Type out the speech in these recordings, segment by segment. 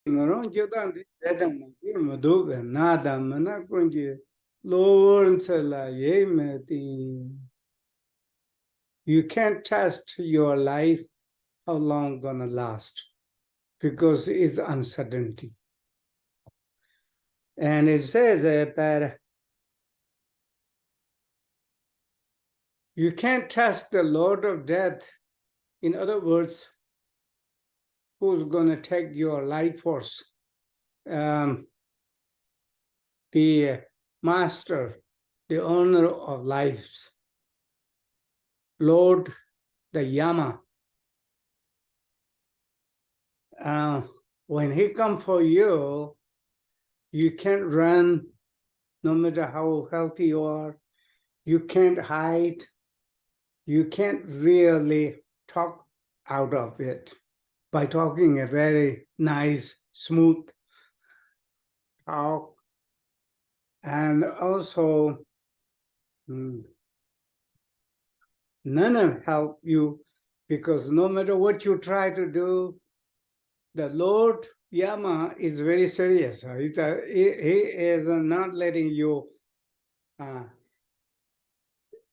Marong Jodan, Adam, Madoga, Nada, Manakunji, Lord Sala, Yemeti. You can't test your life how long gonna last because it's uncertainty. And it says that you can't test the Lord of Death. In other words, who's gonna take your life force? The master, the owner of lives, Lord, the Yama. When he comes for you, you can't run no matter how healthy you are. You can't hide. You can't really talk out of it by talking a very nice, smooth talk. And also, none of help you because no matter what you try to do, the Lord Yama is very serious. He is not letting you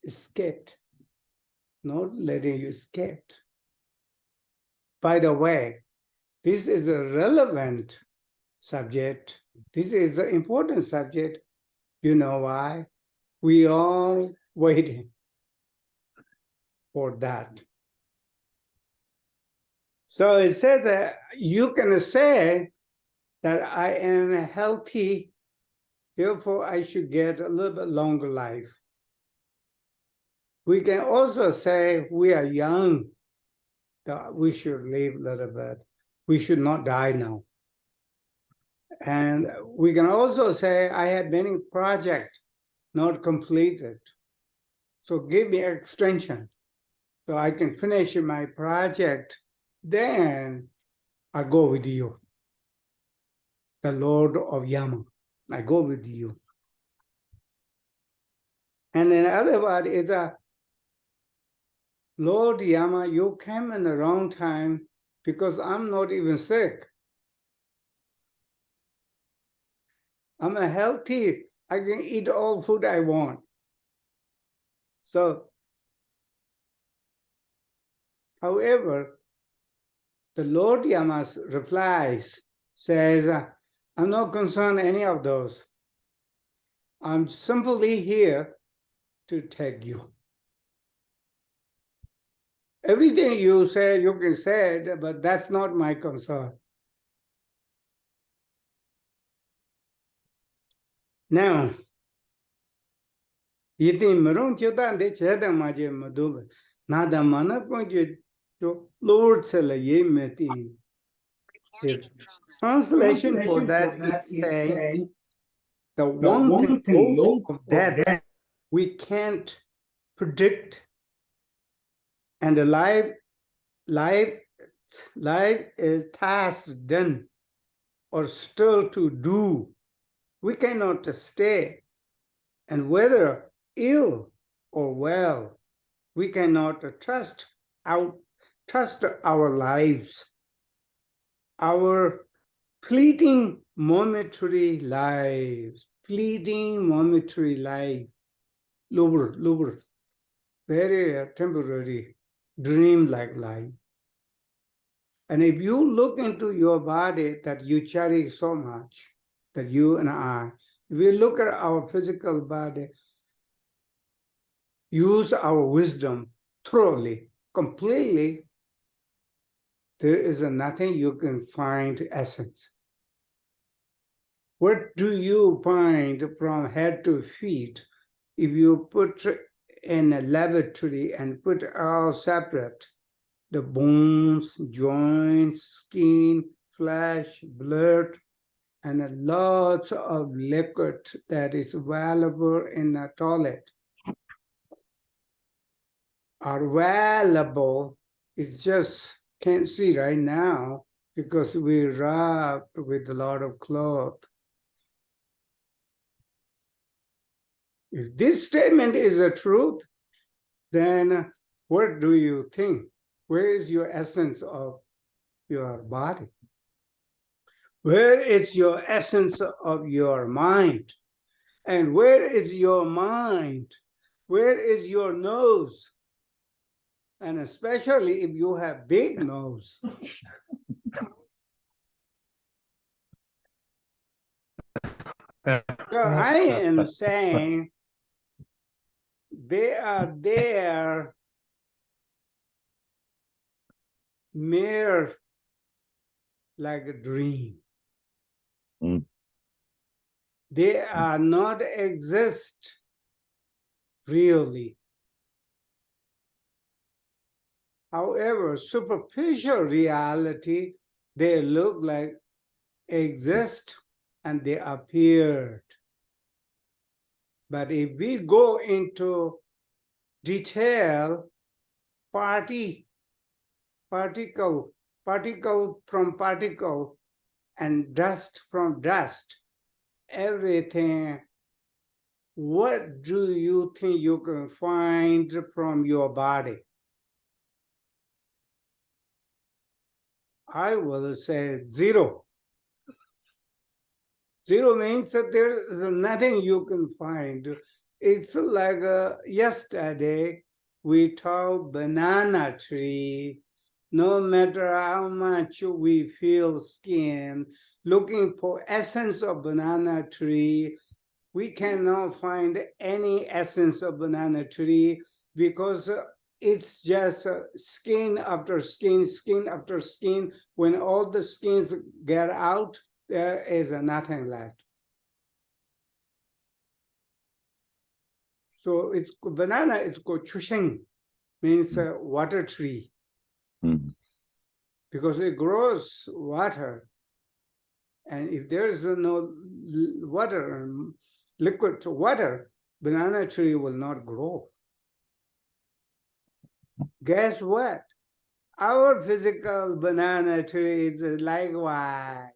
escape, not letting you escape. By the way, this is a relevant subject. This is an important subject. You know why? We all waiting for that. So it says that you can say that I am healthy, therefore I should get a little bit longer life. We can also say we are young, that we should live a little bit. We should not die now. And we can also say I have many projects not completed. So give me extension so I can finish my project. Then I go with you, the Lord of Yama. I go with you. And in other words, is a Lord Yama, you came in the wrong time because I'm not even sick. I'm a healthy. I can eat all food I want. So, however, the Lord Yama's replies says, I'm not concerned any of those. I'm simply here to take you. Everything you say, you can say it, but that's not my concern. Now, yiti marung chutan de chedang ma je madub nada mana konje to Lord sela ye meti. The translation for that is saying the one thing of death we can't predict, and the life is task done or still to do. We cannot stay, and whether ill or well, we cannot trust our lives, our fleeting momentary lives, lower, very temporary, dream-like life. And if you look into your body that you cherish so much, that you and I, if we look at our physical body, use our wisdom thoroughly, completely, there is nothing you can find essence. What do you find from head to feet if you put in a laboratory and put all separate, the bones, joints, skin, flesh, blood, and lots of liquid that is available in the toilet are available. It's just can't see right now because we wrapped with a lot of cloth. If this statement is the truth, then what do you think? Where is your essence of your body? Where is your essence of your mind? And where is your mind? Where is your nose? And especially if you have big nose. So I am saying they are there mere like a dream. Mm. They are not exist really. However, superficial reality, they look like exist and they appeared. But if we go into detail, particle from particle, and dust from dust, everything, what do you think you can find from your body? I will say zero. Zero means that there is nothing you can find. It's like yesterday we talked banana tree. No matter how much we feel skin, looking for essence of banana tree, we cannot find any essence of banana tree because it's just skin after skin, skin after skin. When all the skins get out, there is nothing left. So it's banana, it's called chusheng, means water tree, because it grows water. And if there is no water, liquid water, banana tree will not grow. Guess what? Our physical banana tree is likewise.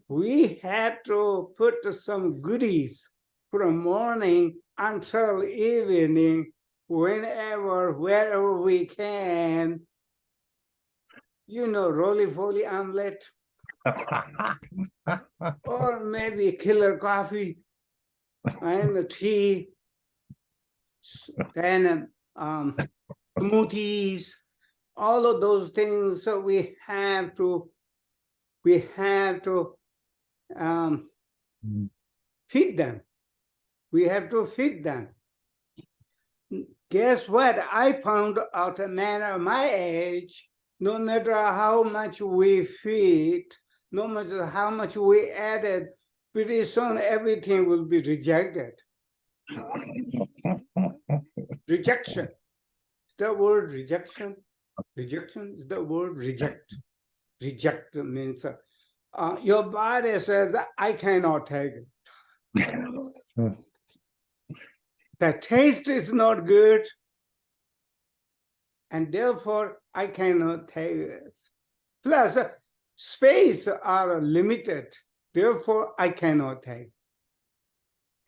We had to put some goodies from morning until evening, whenever, wherever we can. You know, roly-poly omelet, or maybe killer coffee and tea, then smoothies, all of those things. So we have to feed them. We have to feed them. Guess what? I found out a man of my age, no matter how much we feed, no matter how much we added, pretty soon everything will be rejected. Rejection. Is the word rejection? Rejection is the word reject. Reject means your body says, I cannot take it. The taste is not good, and therefore I cannot take it. Plus, space are limited, therefore I cannot take.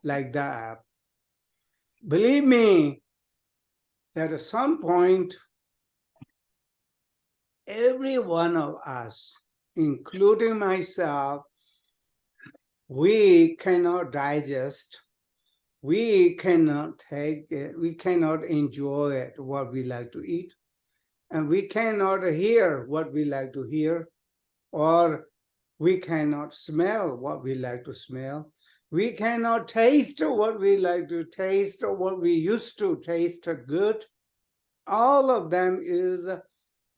Like that. Believe me, that at some point, every one of us, including myself, we cannot digest, we cannot take it, we cannot enjoy it, what we like to eat, and we cannot hear what we like to hear, or we cannot smell what we like to smell. We cannot taste what we like to taste, or what we used to taste good. All of them is a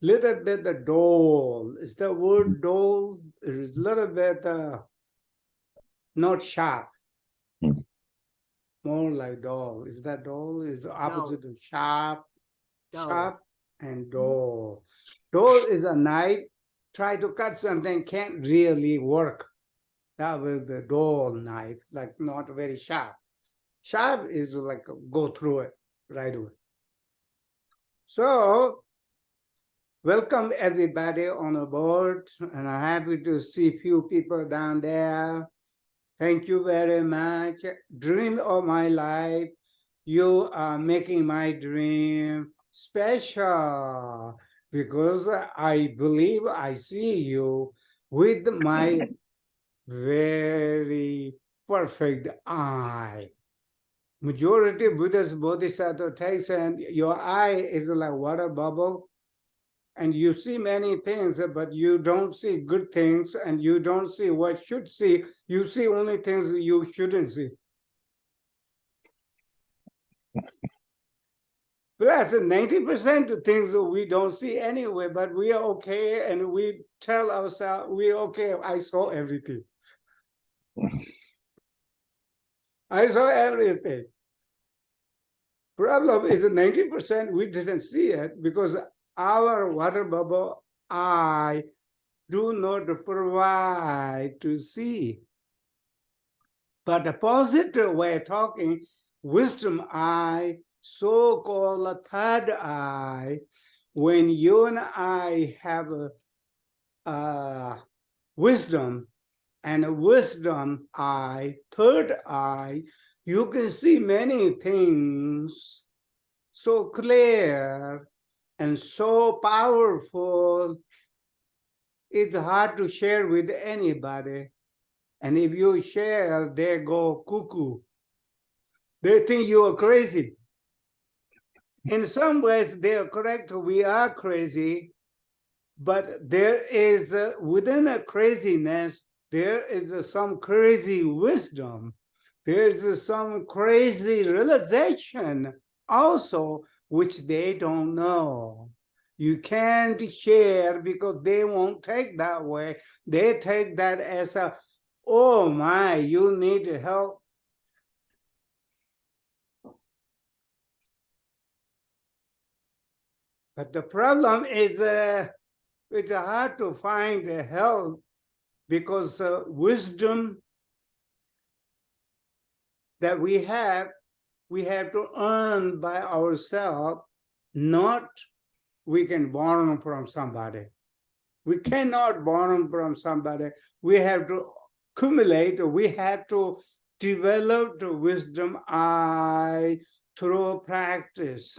little bit dull. Is the word dull? It is a little bit not sharp. More like dull. Is that dull? Is the opposite of sharp? Dull. Sharp and dull. Dull is a knife. Try to cut something, can't really work. That will be a dull knife, like not very sharp. Sharp is like go through it right away. So, welcome everybody on the board, and I'm happy to see few people down there. Thank you very much. Dream of my life. You are making my dream special. because I believe I see you with my very perfect eye. Majority Buddhist Bodhisattva takes and your eye is like water bubble, and you see many things, but you don't see good things, and you don't see what should see. You see only things you shouldn't see. Plus, 90% of things we don't see anyway, but we are okay, and we tell ourselves, we're okay, I saw everything. I saw everything. Problem is 90% we didn't see it because our water bubble eye do not provide to see. But the positive way of talking, wisdom eye, so-called third eye, when you and I have a wisdom and a wisdom eye, third eye, you can see many things so clear and so powerful. It's hard to share with anybody. And if you share, they go cuckoo. They think you are crazy. In some ways, they are correct. We are crazy. But there is, within a craziness, there is some crazy wisdom. There is some crazy realization also, which they don't know. You can't share because they won't take that way. They take that as a, oh my, you need help. But the problem is it's hard to find help because wisdom that we have to earn by ourselves, not we can borrow from somebody. We cannot borrow from somebody. We have to accumulate, we have to develop the wisdom eye through practice.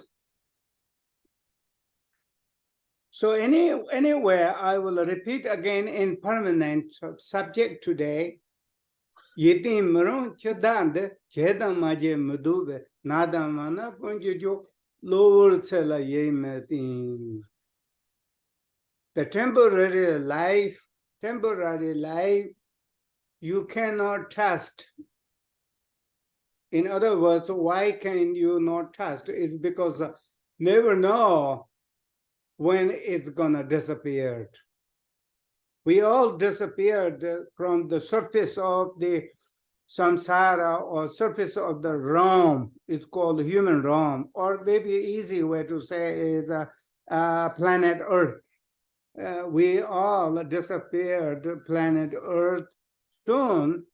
So anyway, I will repeat again impermanent subject today. Yeti maron chedande chedam maje mudube nadamana punjujo lower cella yemetin. The temporary life, you cannot test. In other words, why can you not test? It's because never know when it's gonna disappear. We all disappeared from the surface of the samsara or surface of the realm. It's called human realm, or maybe easy way to say is planet Earth. We all disappeared planet Earth soon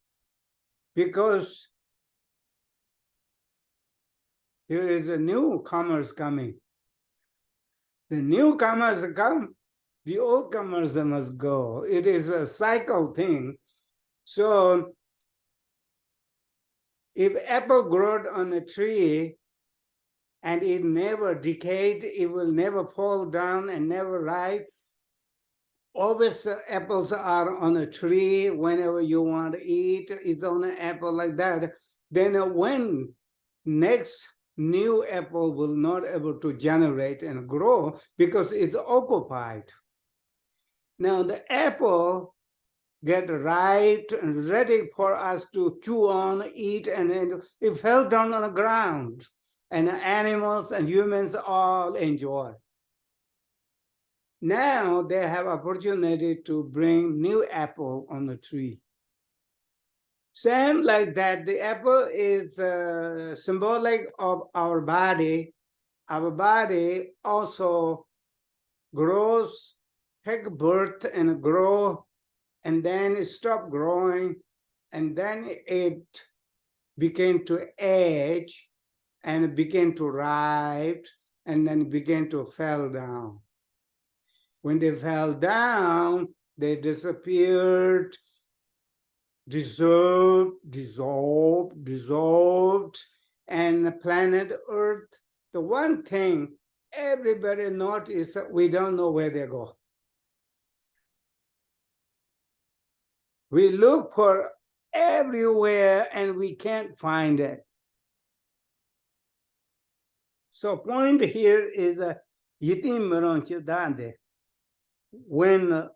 because there is a newcomers coming. The newcomers come, the oldcomers must go. It is a cycle thing. So if apple grows on a tree and it never decayed, it will never fall down and never ripe. Always apples are on a tree whenever you want to eat. It's on an apple like that. Then when next new apple will not able to generate and grow because it's occupied. Now the apple get ripe and ready for us to chew on, eat, and it fell down on the ground. And animals and humans all enjoy. Now they have opportunity to bring new apple on the tree. Same like that, the apple is symbolic of our body. Our body also grows, take birth and grow, and then it stopped growing, and then it began to age, and it began to ripe, and then it began to fall down. When they fell down, they disappeared, dissolved, and the planet Earth, the one thing, everybody notice we don't know where they go. We look for everywhere and we can't find it. So point here is when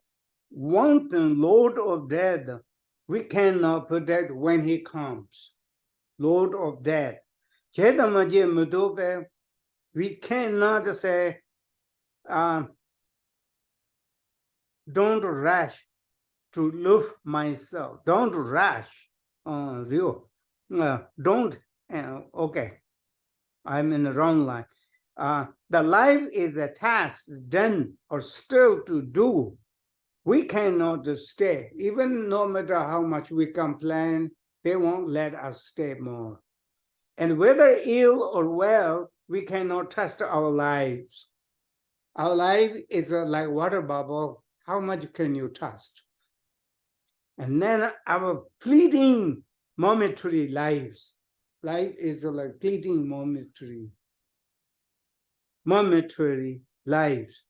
wanton Lord of Death, we cannot predict when he comes. Lord of Death. We cannot say, don't rush to love myself. Don't rush. Don't. Okay, I'm in the wrong line. The life is a task done or still to do. We cannot stay. Even no matter how much we complain, they won't let us stay more. And whether ill or well, we cannot trust our lives. Our life is like water bubble. How much can you trust? And then our fleeting momentary lives. Life is like fleeting momentary lives.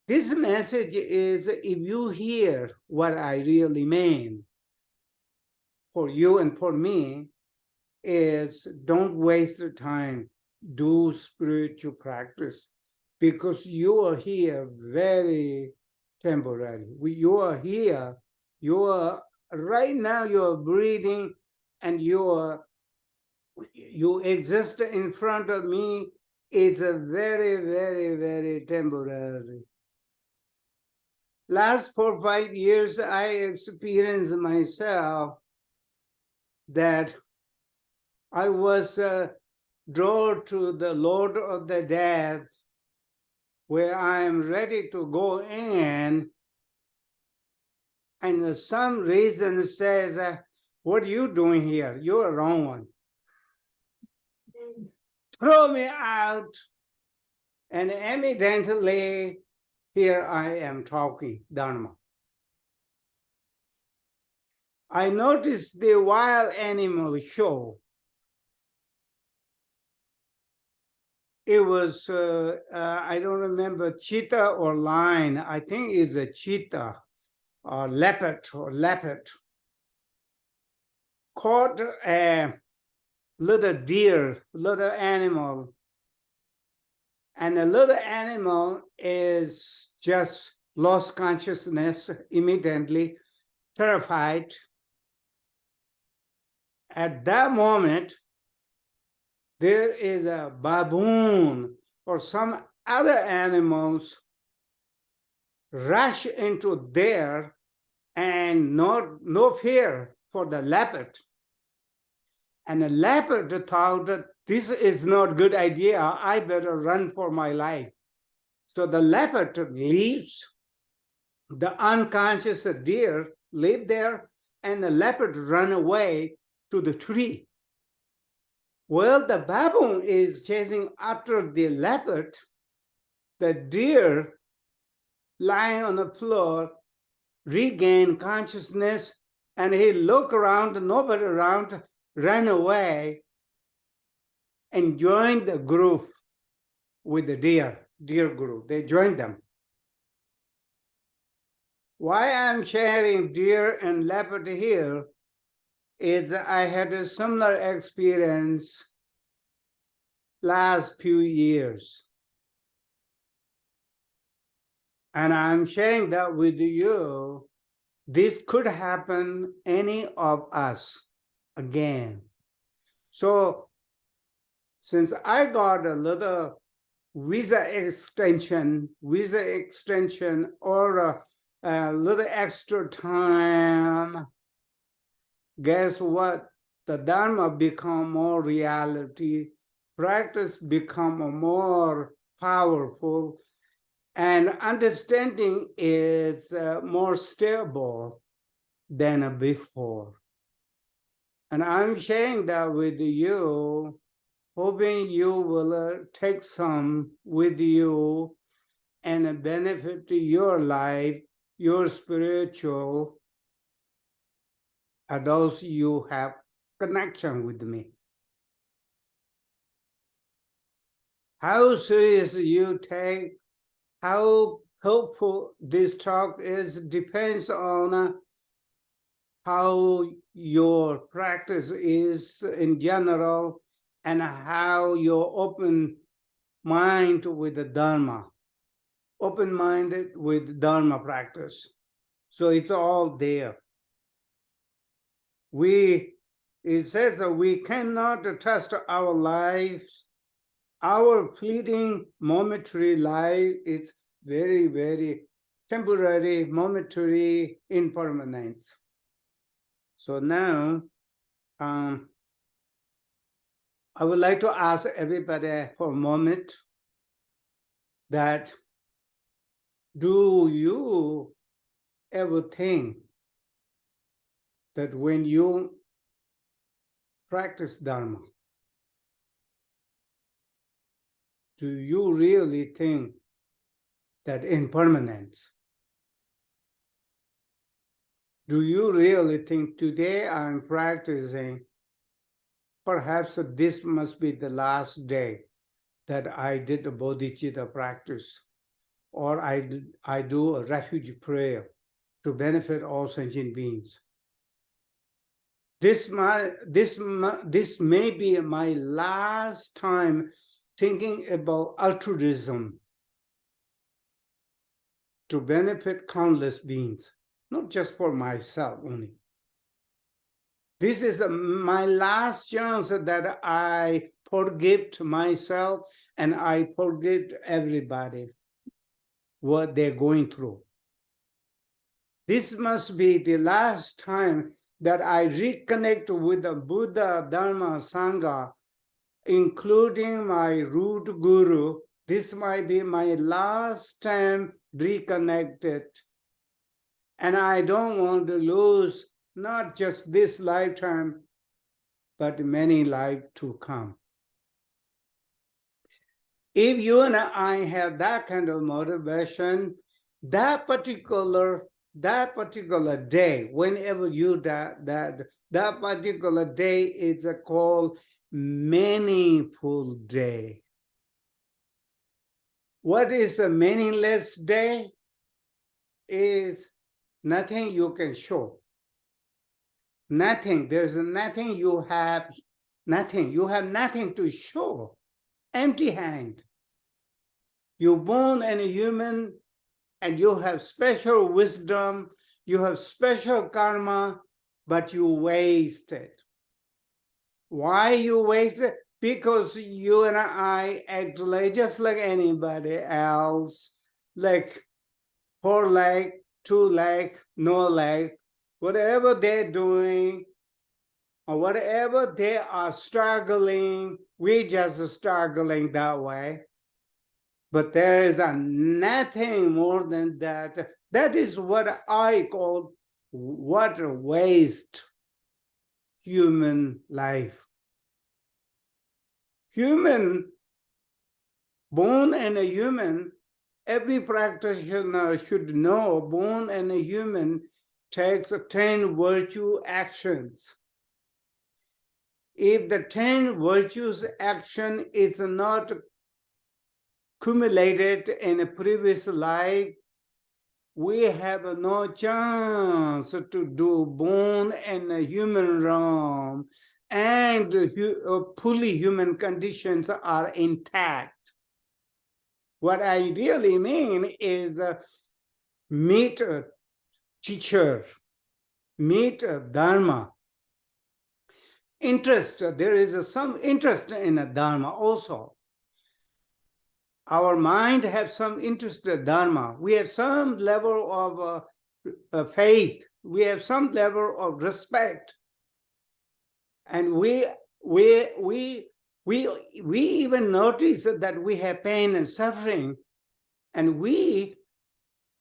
This message is, if you hear what I really mean for you and for me, is don't waste the time. Do spiritual practice, because you are here very temporary. You are here. You are right now. You are breathing, and you exist in front of me. It's a very, very, very temporary. Last 4 or 5 years, I experienced myself that I was drawn to the Lord of the Dead, where I am ready to go in, and some reason says, what are you doing here? You're a wrong one. Throw me out. And evidently, here I am talking Dharma. I noticed the wild animal show. It was, I don't remember, cheetah or lion. I think it's a cheetah or leopard caught a little deer, little animal. And the little animal is just lost consciousness immediately, terrified. At that moment, there is a baboon or some other animals rush into there, and no fear for the leopard. And the leopard thought that this is not a good idea. I better run for my life. So the leopard leaves the unconscious deer, live there, and the leopard run away to the tree. Well, the baboon is chasing after the leopard. The deer, lying on the floor, regained consciousness, and he looked around, nobody around, ran away, and joined the group with the deer group. They joined them. Why I'm sharing deer and leopard here is I had a similar experience last few years. And I'm sharing that with you. This could happen any of us again. So since I got a little visa extension or a little extra time, guess what? The Dharma become more reality, practice become more powerful, and understanding is more stable than before. And I'm sharing that with you, hoping you will take some with you and benefit to your life, your spiritual, those you have connection with me. how serious you take, how helpful this talk is, depends on how your practice is in general and how your open mind with the Dharma, open-minded with Dharma practice. So it's all there. It says that we cannot trust our lives. Our fleeting momentary life is very, very temporary, momentary impermanence. So now, I would like to ask everybody for a moment that do you ever think that when you practice Dharma, do you really think that impermanence? Do you really think today I'm practicing, perhaps this must be the last day that I did a bodhicitta practice, or I do a refuge prayer to benefit all sentient beings. This may be my last time thinking about altruism to benefit countless beings, not just for myself only. This is my last chance that I forgive myself and I forgive everybody what they're going through. This must be the last time that I reconnect with the Buddha, Dharma, Sangha, including my root guru. This might be my last time reconnected. And I don't want to lose not just this lifetime, but many lives to come. If you and I have that kind of motivation, that particular day, whenever you that particular day is called meaningful day. What is a meaningless day? Is nothing you can show. Nothing. There's nothing you have. Nothing. You have nothing to show. Empty hand. You're born and a human, and you have special wisdom, you have special karma, but you waste it. Why you waste it? Because you and I act like just like anybody else, like 4 leg, 2 leg, no leg, whatever they're doing, or whatever they are struggling, we just struggling that way. But there is nothing more than that. That is what I call what a waste human life. Human, born and a human, every practitioner should know, born and a human takes 10 virtue actions. If the 10 virtues action is not accumulated in a previous life, we have no chance to do born in a human realm, and fully human conditions are intact. What I really mean is meet a teacher, meet a Dharma. Interest, there is some interest in a Dharma also. Our mind has some interest in Dharma. We have some level of faith. We have some level of respect. And we even notice that we have pain and suffering. And we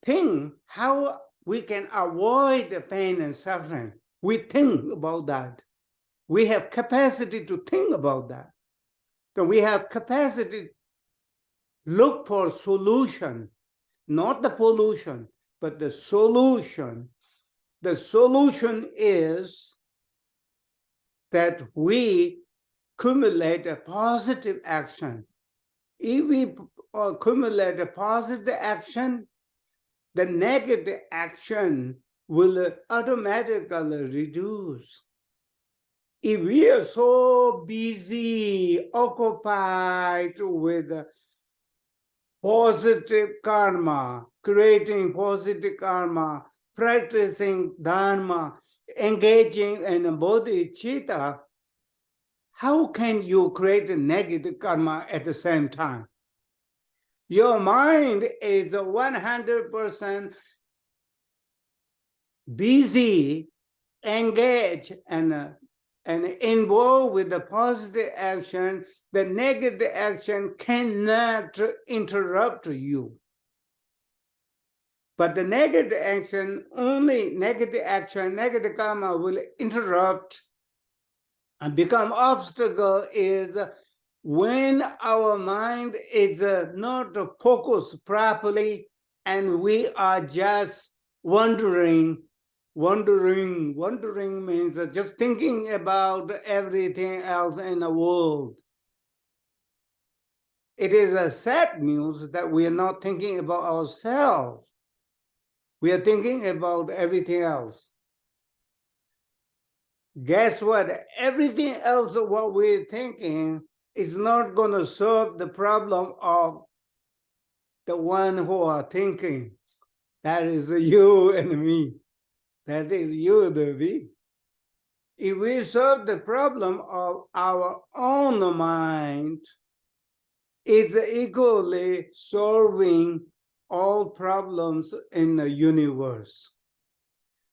think how we can avoid the pain and suffering. We think about that. We have capacity to think about that. So we have capacity look for solution, not the pollution, but the solution. The solution is that we accumulate a positive action. If we accumulate a positive action, the negative action will automatically reduce. If we are so busy, occupied with positive karma, creating positive karma, practicing dharma, engaging in bodhicitta, how can you create a negative karma at the same time? Your mind is 100% busy, engaged, and involved with the positive action. The negative action cannot interrupt you. But the negative action, only negative action, negative karma will interrupt and become obstacle is when our mind is not focused properly and we are just wandering. Wandering means just thinking about everything else in the world. It is a sad news that we are not thinking about ourselves. We are thinking about everything else. Guess what? Everything else of what we're thinking is not going to solve the problem of the one who are thinking. That is you and me. That is you and me. If we solve the problem of our own mind, it's equally solving all problems in the universe.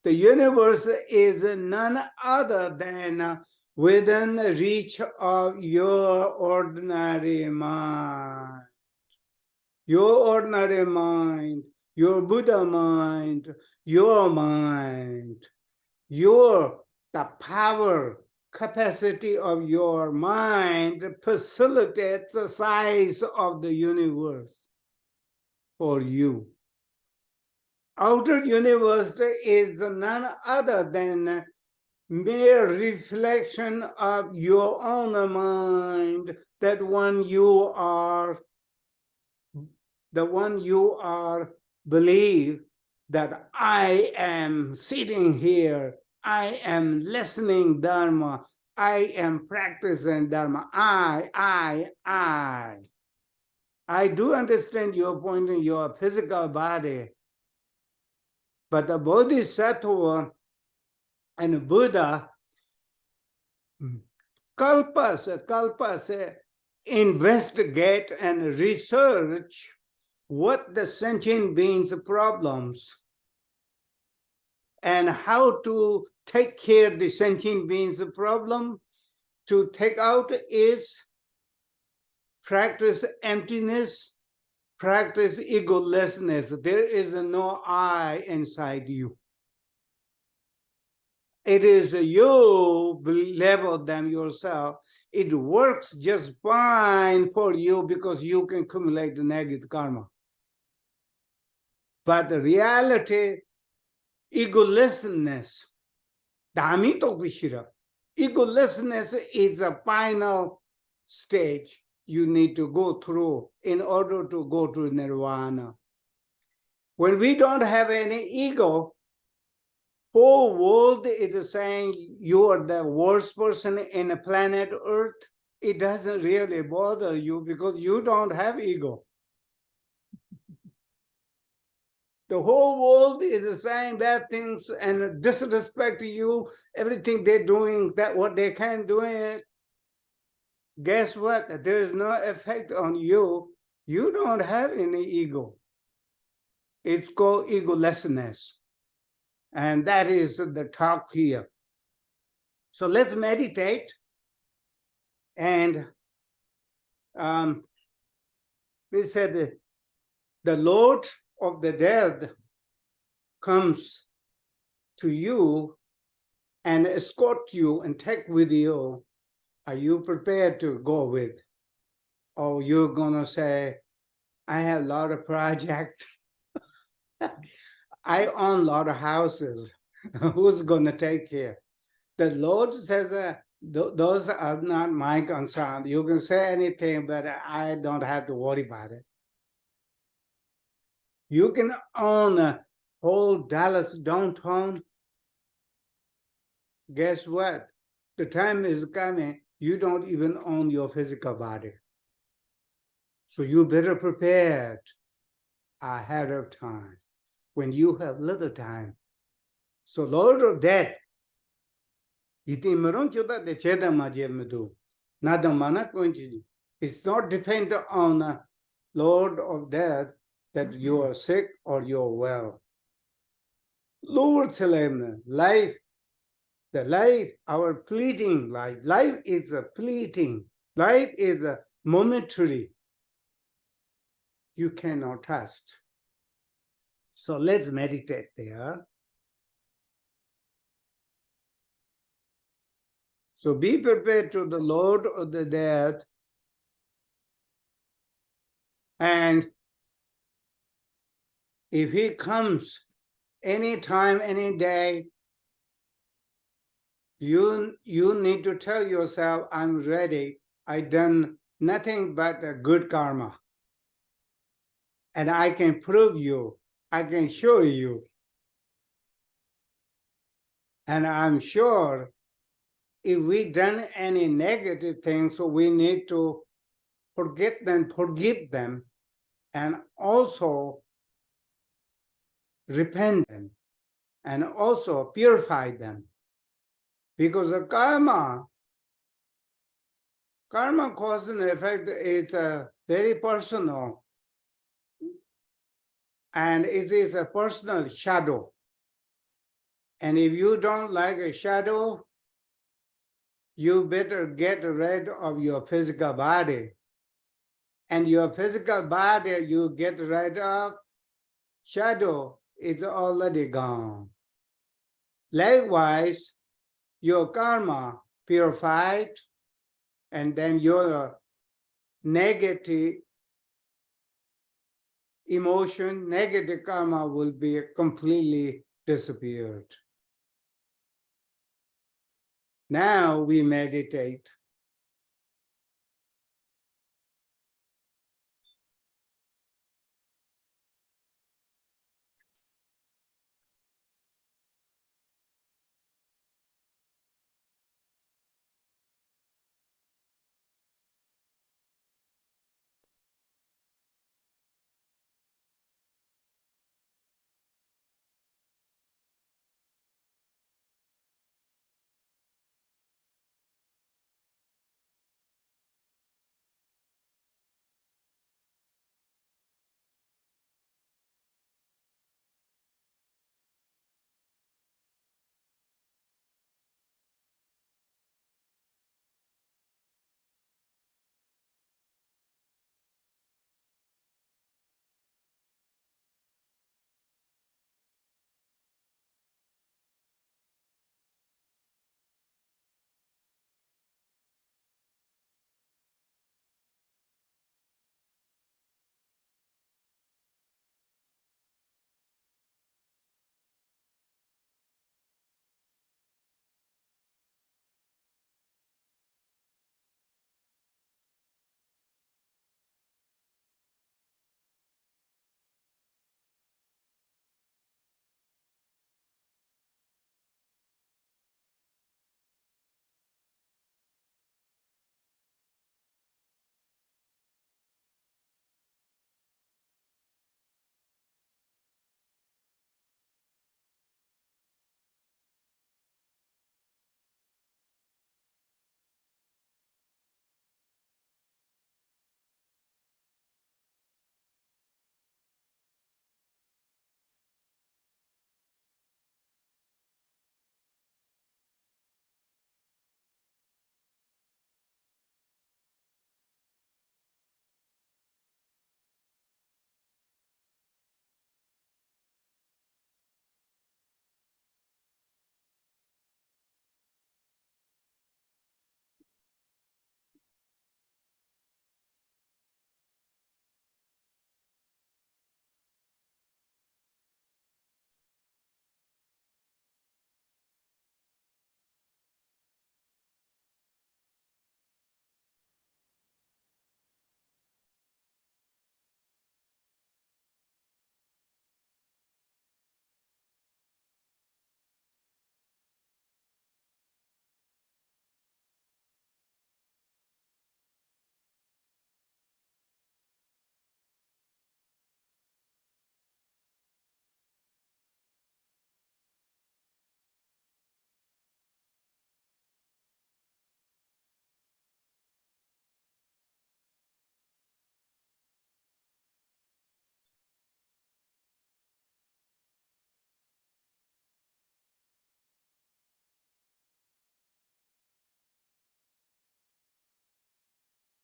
The universe is none other than within the reach of your ordinary mind. Your ordinary mind, your Buddha mind, your mind, the power, capacity of your mind facilitates the size of the universe for you. Outer universe is none other than mere reflection of your own mind, the one you are believe that I am sitting here, I am listening Dharma, I am practicing Dharma, I do understand your point in your physical body, but the Bodhisattva and Buddha, kalpas investigate and research what the sentient beings' problems and how to take care of the sentient beings' problem. To take out is practice emptiness, practice egolessness. There is no I inside you. It is you level them yourself. It works just fine for you because you can accumulate the negative karma. But the reality, egolessness, egolessness is a final stage you need to go through in order to go to nirvana. When we don't have any ego, whole world is saying you are the worst person in the planet Earth. It doesn't really bother you because you don't have ego. The whole world is saying bad things and disrespect to you, everything they're doing, that what they can do it. Guess what? There is no effect on you. You don't have any ego. It's called egolessness. And that is the talk here. So let's meditate. And we said the Lord of the dead comes to you and escort you and take with you. Are you prepared to go with? Or you're gonna say, I have a lot of projects. I own a lot of houses. Who's gonna take care? The Lord says, Those are not my concern. You can say anything, but I don't have to worry about it. You can own a whole Dallas downtown. Guess what? The time is coming, you don't even own your physical body. So you better prepare ahead of time when you have little time. So Lord of Death, it's not dependent on Lord of Death that you are sick or you're well. Lord Salam, life, the life, our fleeting life. Life is a fleeting. Life is a momentary. You cannot trust. So let's meditate there. So be prepared to the Lord of the Death, and if he comes anytime, any day, you need to tell yourself, I'm ready. I done nothing but a good karma. And I can prove you, I can show you. And I'm sure if we done any negative things, so we need to forget them, forgive them, and also repent them, and also purify them. Because the karma cause and effect is very personal, and it is a personal shadow. And if you don't like a shadow, you better get rid of your physical body. And your physical body you get rid of, shadow is already gone. Likewise, your karma purified, and then your negative emotion, negative karma will be completely disappeared. Now we meditate.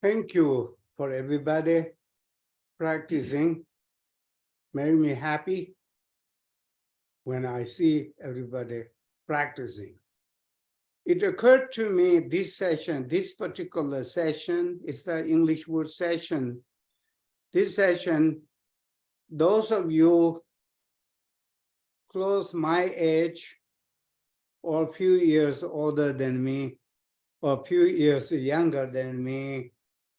Thank you for everybody practicing. Make me happy when I see everybody practicing. It occurred to me this session, this particular session, is the English word session. This session, those of you close my age or a few years older than me, or a few years younger than me,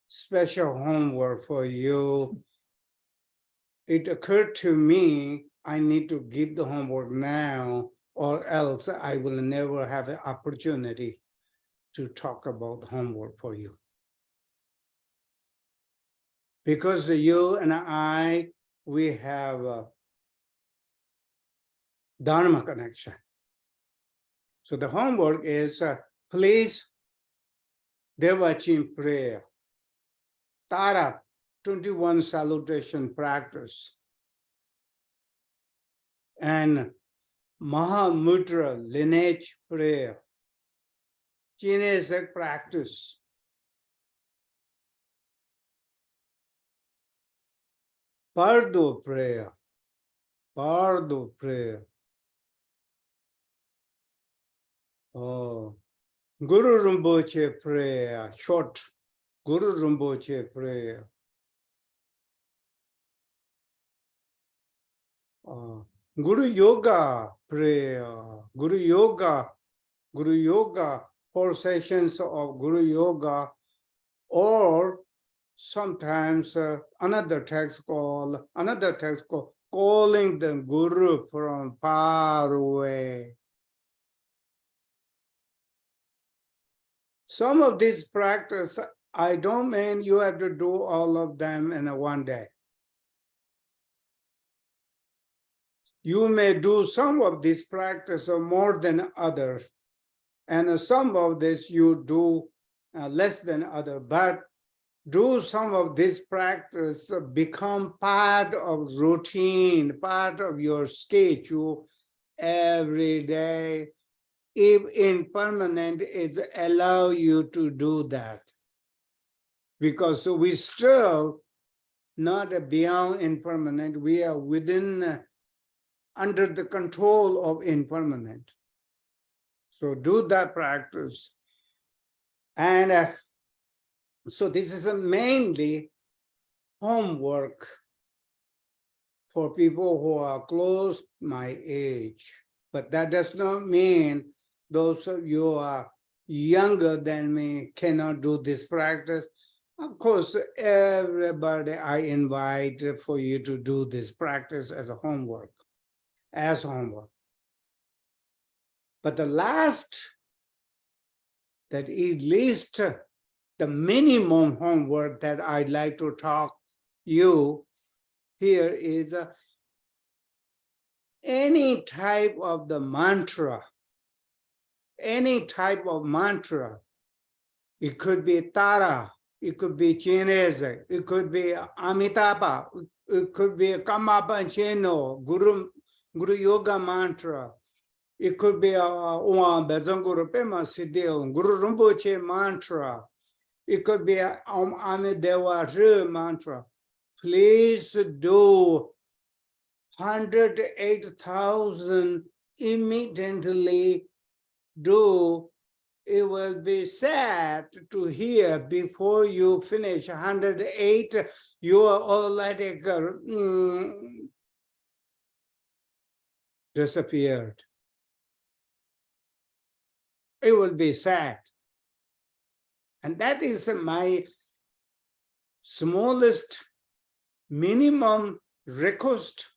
special homework for you. It occurred to me I need to give the homework now, or else I will never have an opportunity to talk about homework for you. Because you and I, we have a Dharma connection. So the homework is, please, Devachin prayer, Tara, 21 salutation practice, and Mahamudra lineage prayer, Chinese practice. Pardo prayer, Pardo prayer. Oh, Guru Rinpoche prayer, short Guru Rinpoche prayer. Guru Yoga prayer, Guru Yoga, 4 sessions of Guru Yoga, or sometimes another text called calling the Guru from far away. Some of these practice, I don't mean you have to do all of them in one day. You may do some of this practice more than others, and some of this you do less than others, but do some of this practice become part of routine, part of your schedule every day. If impermanent, it allow you to do that. Because we still not beyond impermanent, we are within, under the control of impermanent. So do that practice. And so this is mainly homework for people who are close my age. But that does not mean those of you who are younger than me cannot do this practice. Of course, everybody I invite for you to do this practice as a homework, But the last, that at least the minimum homework that I'd like to talk you here is any type of the mantra, any type of mantra. It could be Tara, it could be Chinese, it could be Amitabha, it could be Kamapancheno, Guru Yoga mantra. It could be Om Bezanguru Pema Siddhi, Guru Rinpoche mantra. It could be Om Amideva Re mantra. Please do 108,000 immediately do. It will be sad to hear before you finish 108, you are already disappeared. It will be sad. And that is my smallest minimum request,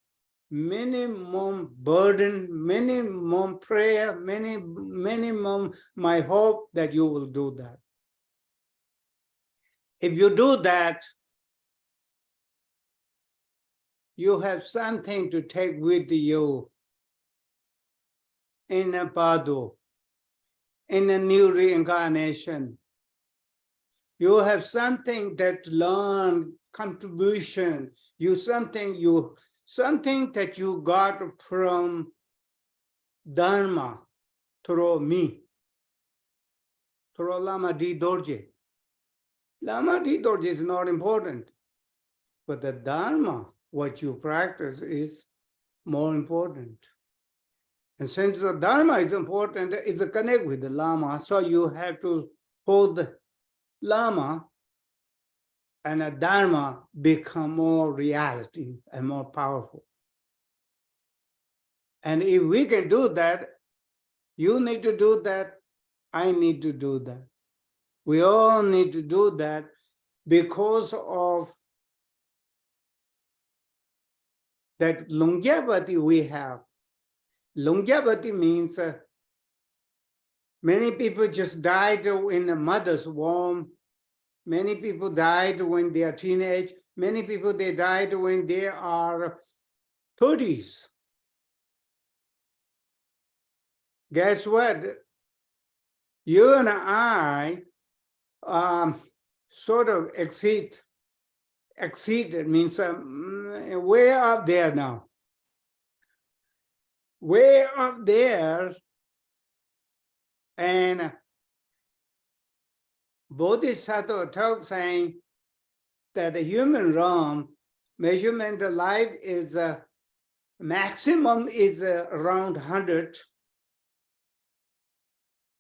minimum burden, minimum prayer, minimum my hope that you will do that. If you do that, you have something to take with you in a Padu, in a new reincarnation. You have something that learn contribution. Something that you got from Dharma through me, through Lama D Dorjee. Lama D Dorjee is not important, but the Dharma, what you practice, is more important. And since the Dharma is important, it's a connect with the Lama, so you have to hold the Lama, and the Dharma become more reality and more powerful. And if we can do that, you need to do that, I need to do that. We all need to do that because of that longevity we have. Longevity means many people just died in the mother's womb. Many people died when they are teenage. Many people, they died when they are 30s. Guess what? You and I sort of exceed it means way up there now. Way up there, and Bodhisattva talk saying that the human realm measurement of life is maximum is around 100.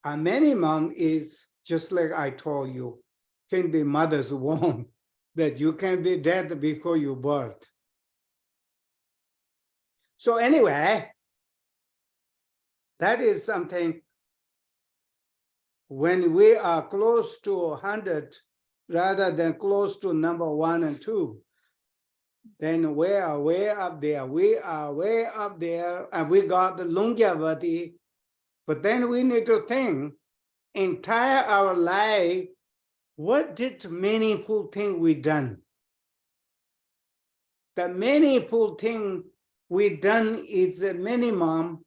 A minimum is just like I told you, can be mother's womb, that you can be dead before you birth. So anyway, that is something. When we are close to 100, rather than close to number 1 and 2, then we are way up there. We are way up there, and we got the longevity. But then we need to think, entire our life, what did meaningful thing we done? The meaningful thing we done is a minimum,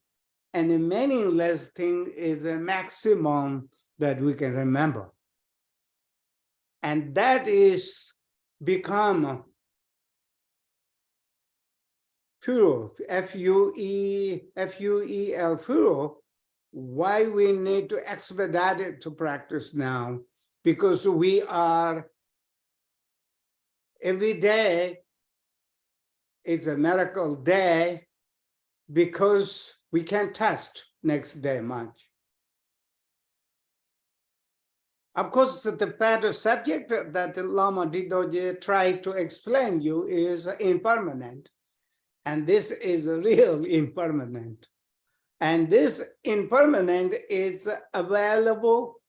and the meaningless thing is a maximum that we can remember. And that is become fuel, F-U-E-L, fuel. Why we need to expedite it to practice now? Because we are, every day is a miracle day, because we can't test next day much. Of course, the better subject that Lama D Dorjee tried to explain you is impermanent. And this is real impermanent. And this impermanent is available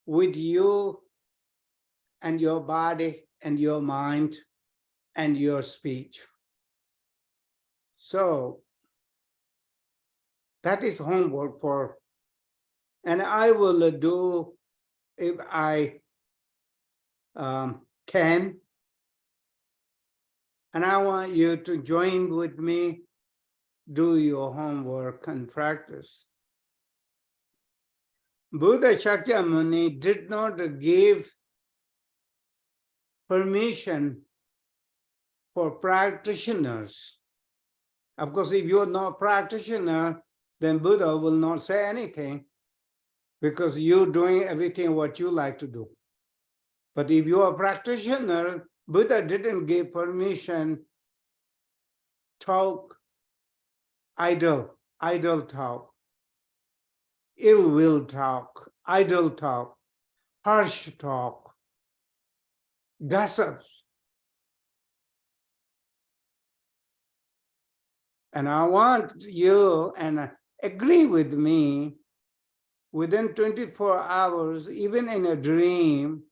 with you and your body and your mind and your speech. So that is homework for, and I will do, if I can, and I want you to join with me, do your homework and practice. Buddha Shakyamuni did not give permission for practitioners. Of course, if you're not a practitioner, then Buddha will not say anything, because you're doing everything what you like to do. But if you're a practitioner, Buddha didn't give permission talk idle talk, ill will talk, idle talk, harsh talk, gossip. And I want you, and agree with me, within 24 hours, even in a dream,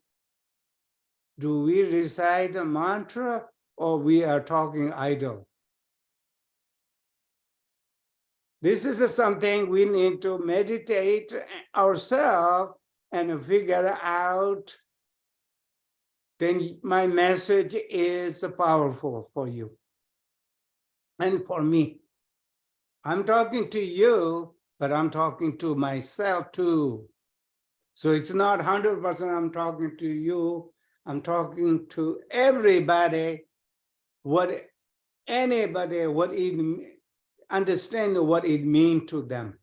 do we recite a mantra or we are talking idle? This is something we need to meditate ourselves and figure out. Then my message is powerful for you and for me. I'm talking to you, but I'm talking to myself too. So it's not 100% I'm talking to you. I'm talking to everybody, anybody, what it understand what it means to them.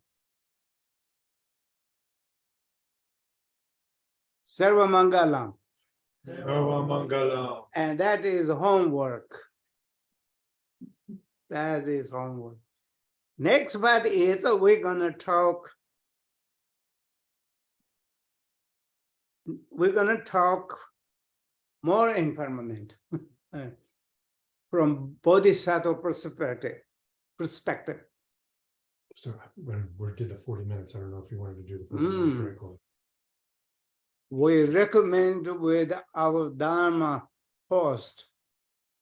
Sarvamangalam. Sarvamangalam. And that is homework. That is homework. Next part is we're gonna talk more impermanent from bodhisattva perspective. So when we did the 40 minutes, I don't know if you wanted to do the 40 minute break one. We recommend with our Dharma hoster,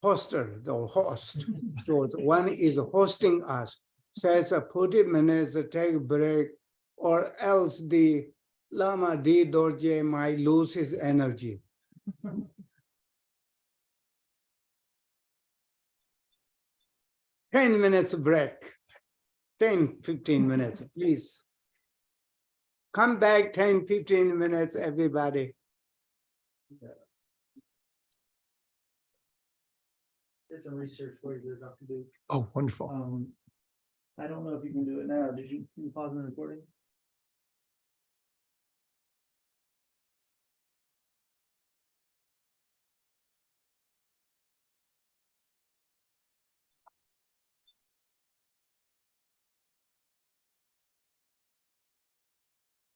the host. So one is hosting us, says 40 minutes, take a break, or else the Lama D Dorjee might lose his energy. 10 minutes break, 10, 15 minutes, please. Come back 10, 15 minutes, everybody. Did some research for you, Dr. Duke. Oh, wonderful. I don't know if you can do it now. Can you pause the recording?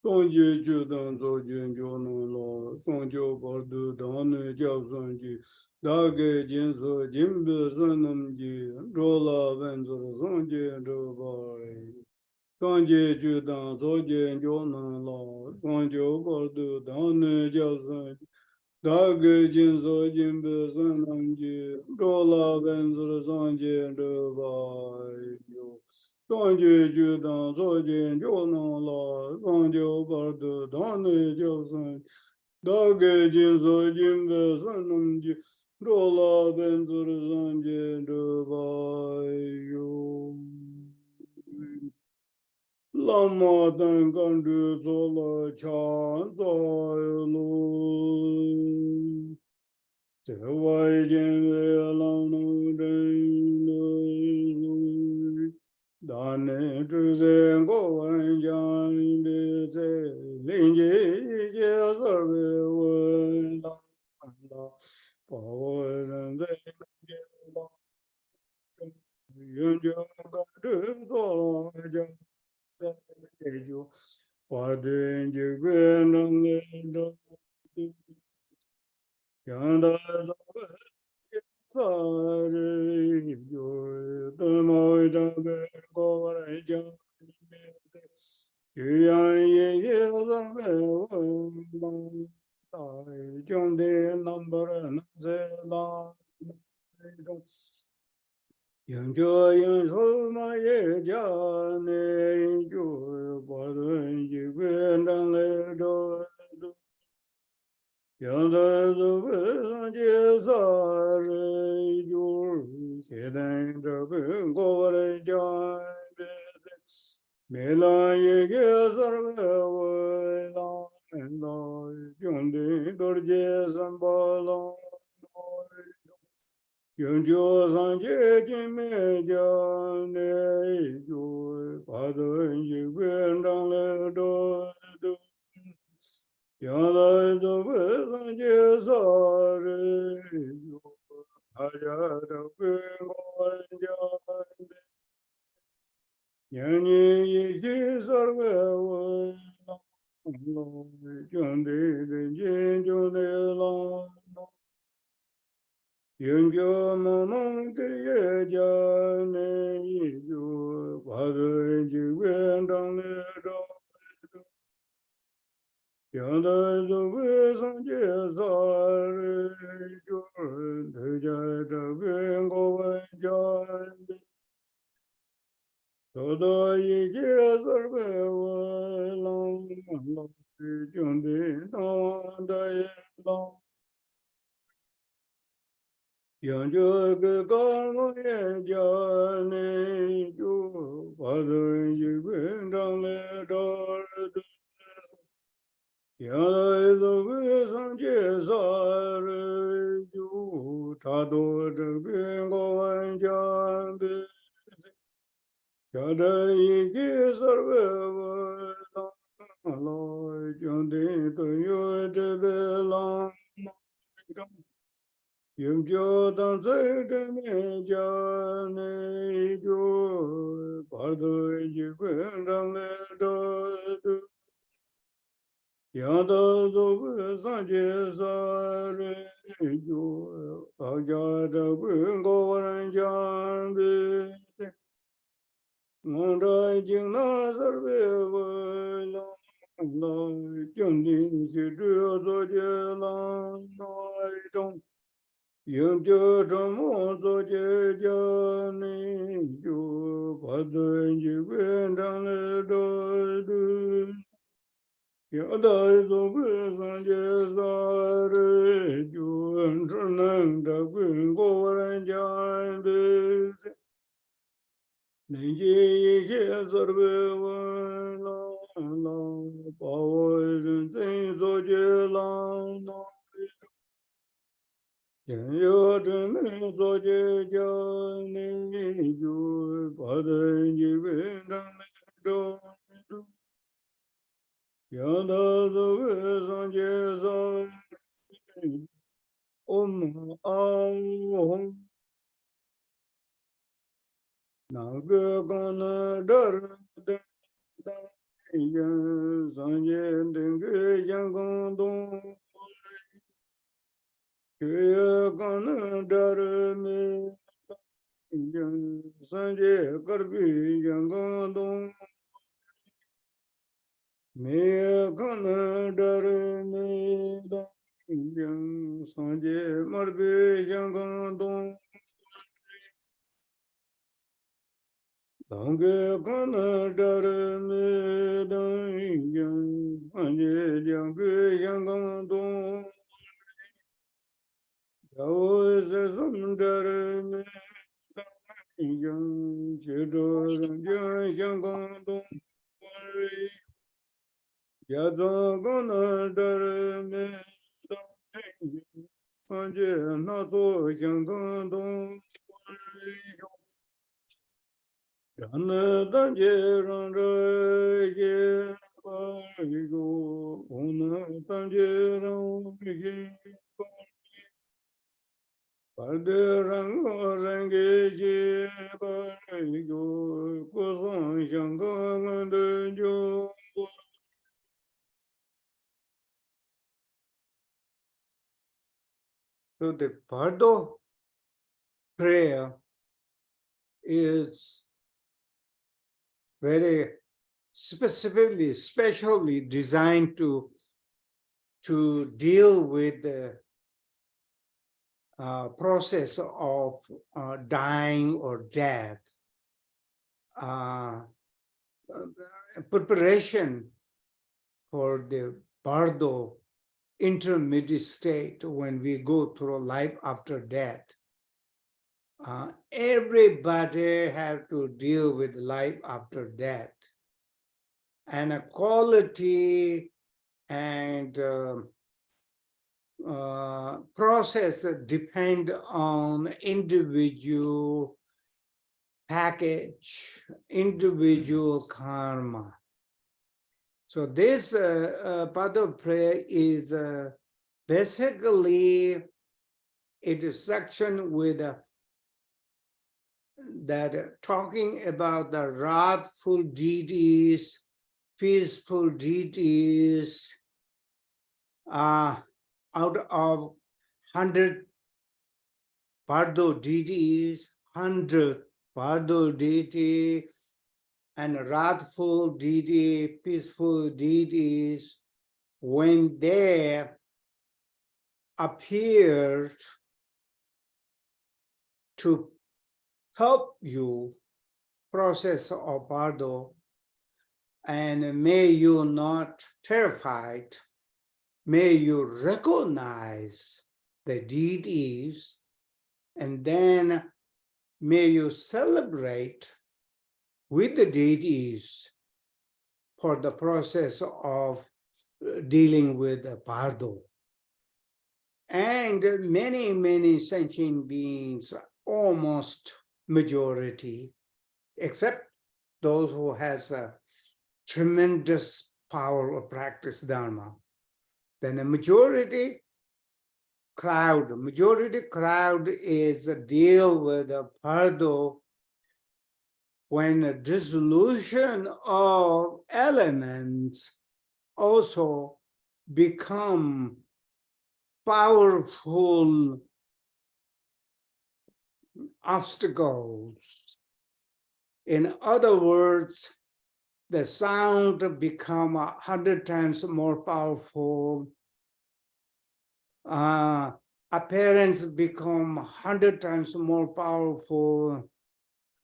Song Ji Ju Dan Zo Jin Jo No Lo, Song Jo Bar Du Dan Ne Jiao Sun Ji, Da Ge Jin So Jin Bi Sun Nam Ji, Zho La Wen Zo Song Ji Zho Ba Ri. Song Ji Ju Dan Zo Jin Jo No Lo, Song Jo Bar Du Dan Ne Jiao Sun Ji, Da Ge Jin So Jin Bi Sun Nam Ji, Zho La Wen Zo Song Ji Zho Ba Ri. Song Ji Ju Dan Zo Jin Jo No Lo, Song Jo Bar Du Dan Ne Jiao Sun, Da Ge Jin So Jin Bi Sun Nam Ji, Zho La Ben Zo Song Ji Zho Ba Yu. Lama Dan Gan Du Zo La Chan Zai Lu. Te Wai Jin Wei Lang Nu Den Lu. Dan Ne Zhi Zhen Go Wen Jiang Bi Zhe, Lin Ji Jie Ser Wei Wen Lang La, Pa Wei Ren Zai Jie Lang, Yun Jiang Gan Du Zo La Jiang. Hua Dun Ji Guen Dong Ne Dong, Yang Da Zong Wen Sa Ri Yu, Dun Mo Zhang Ge Go Ren Jiang Yu Yang Ye Ye Zong Wen Wen Lang, Dai Jiang De Nam Ba Ren Se Lang, Yang Jia Yang Su Ma Ye Jia Ne Ju, Hua Dun Ji Guen Dong Le Do Du, Yang Da Zu Wen Sang Jie Sa Ri Ju, Xie Dan Zhe Wen Go Ren Jiang Bi Zi, Me Lan Ye Ge Sa Ri Wei Lang, Lai Jiang De Dorjee San Ba Lang, Yung Jiu San Jie Jin Me Jia Ne Ju, Pa Dun Yi Guen Zhang Le Do Du, Yang Lai Zu Wei San Jie Sa Ri Ju, Ha Jia Zhe Guen Go Ren Jiang Bi, Yang Ni Yi Ji Sa Wei Wei Lang, Lai Jiang De Ren Jin Jiu Ne Lang, Yung Jiu Mo Nong Ge Ye Jia Ne Ju, Pa Dun Ji Guen Zhang Le Do Du, Yang Da Zu Wei San Jie Sa Ri Ju, Te Jia Zhe Guen Go Wen Jiang Bi, Da Da Yi Jie Sa Wei Wei Lang, Lai Jiang De Dang Da Ye Lang, Yang Zhe Ge Gang Mo Ye Jia Ne Ju, Pa Dun Yi Guen Zhang Le Do Du, Yang Lai Zu Wei San Jie Sa Ri Ju, Ta Do Zhe Guen Go Wen Jiang Bi, Yang Da Yi Jie Sa Wei Wei Lang, Lai Jiang De Dun Yue Zhe Bei Yum jo dan zai de me ja ne jo pa do ji guen dang le do yang da zo gu san jie sa re jo pa ja da guen go ren jiang de ngon da jing na sa be wen la la jiang ni ji zhe zo jie lang nai zhong yung jo zhong mo zo jie jia ni ju pa duen ji guen zhang le do du yang da zo gu san jie sa re ju zhen neng da guen go ren jiang de nen ji yi xie zer be wen la la pa wei ren zhen zo jie lang na yang yo zhen me zo jie jia ni ju pa duen ji guen zhang le do du yang da zo gu san jie sa om a hong na ge gan da de da yan san jie den ge yang gong dong ge gan da me yang san jie gar bi yang gong dong me gan da me da yang san jie mar bi yang gong dong dang ge gan da me da yang san jie yang ge yang gong dong yao se sum da me da yang jie de rang jian yang gong dong ya zhang gan da me da san jie na zuo yang gong dong ran dan jie rang zhe ye ba yu wen dan jie rang ye ba de rang rang ge jie ba yu gu song xiang gang de jiu so the Bardo prayer is very specially designed to deal with the process of dying or death, preparation for the Bardo intermediate state when we go through life after death. Everybody have to deal with life after death, and a quality and process depend on individual package, individual karma. So this part of prayer is basically it is section with that talking about the wrathful deities, peaceful deities, out of 100 Bardo deities, 100 Bardo deity, and wrathful deity, peaceful deities, when they appeared to help you process of Bardo, and may you not terrified, may you recognize the deities, and then may you celebrate with the deities for the process of dealing with the Bardo. And many sentient beings, almost majority, except those who has a tremendous power of practice Dharma, then the majority crowd. Majority crowd is a deal with a pardo when the dissolution of elements also become powerful obstacles. In other words, the sound become 100 times more powerful. Appearance become 100 times more powerful.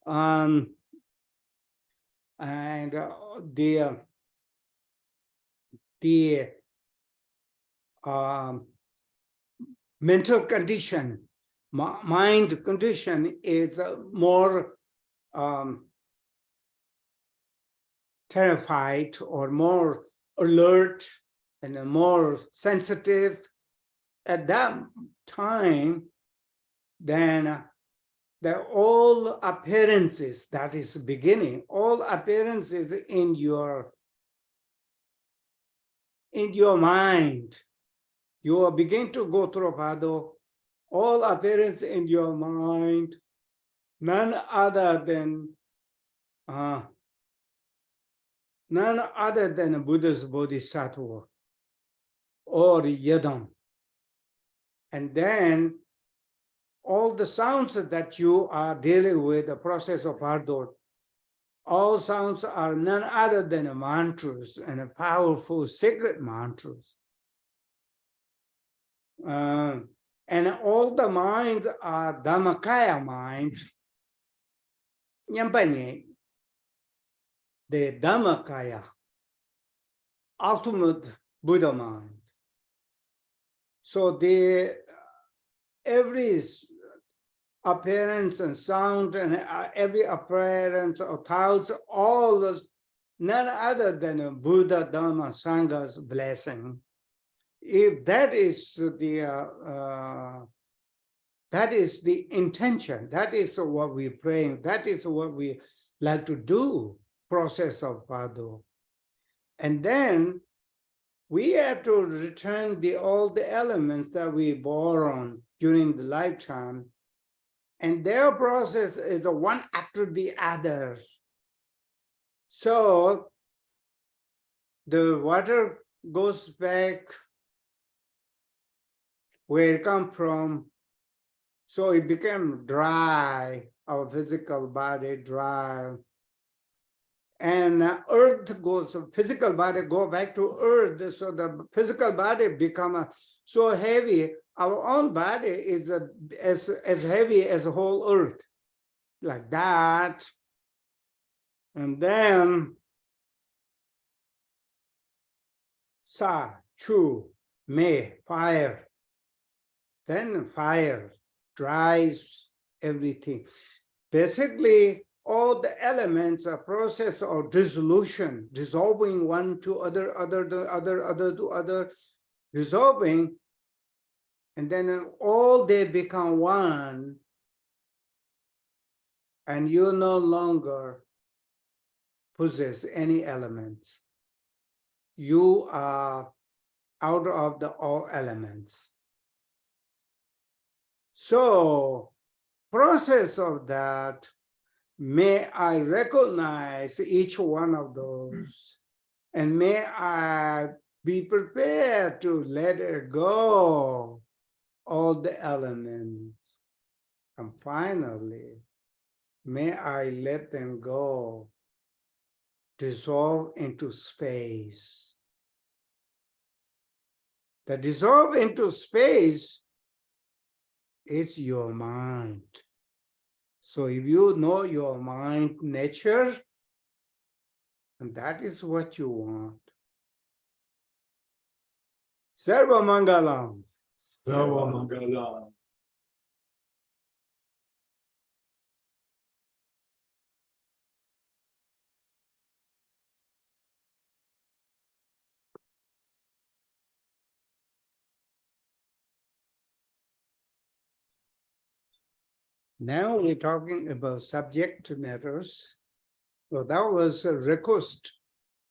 And the mental condition, mind condition is more terrified or more alert and more sensitive at that time than the all appearances, that is beginning, all appearances in your mind. You begin to go through Pado, all appearance in your mind, none other than Buddha's Bodhisattva or Yadam. And then all the sounds that you are dealing with, the process of Pardot, all sounds are none other than mantras and powerful sacred mantras. And all the minds are Dhammakaya minds, Nyampanye, the Dhammakaya, ultimate Buddha mind. So every appearance and sound and every appearance of thoughts, all those, none other than Buddha, Dhamma, Sangha's blessing. If that is the intention, that is what we're praying, that is what we like to do, process of Pado. And then we have to return all the elements that we borrowed during the lifetime, and their process is one after the other. So the water goes back where it comes from, so it became dry, our physical body dry. And earth goes, physical body go back to earth, so the physical body become so heavy, our own body is as heavy as the whole earth, like that. And then Sa, Chu, Me, fire. Then fire dries everything. Basically, all the elements, a process of dissolution, dissolving one to other to other, dissolving, and then all they become one, and you no longer possess any elements. You are out of the all elements. So, process of that, may I recognize each one of those, and may I be prepared to let it go, all the elements. And finally, may I let them go, dissolve into space. The dissolve into space is your mind. So if you know your mind nature, and that is what you want. Sarva Mangalam. Sarva Mangalam. Now we're talking about subject matters. So that was a request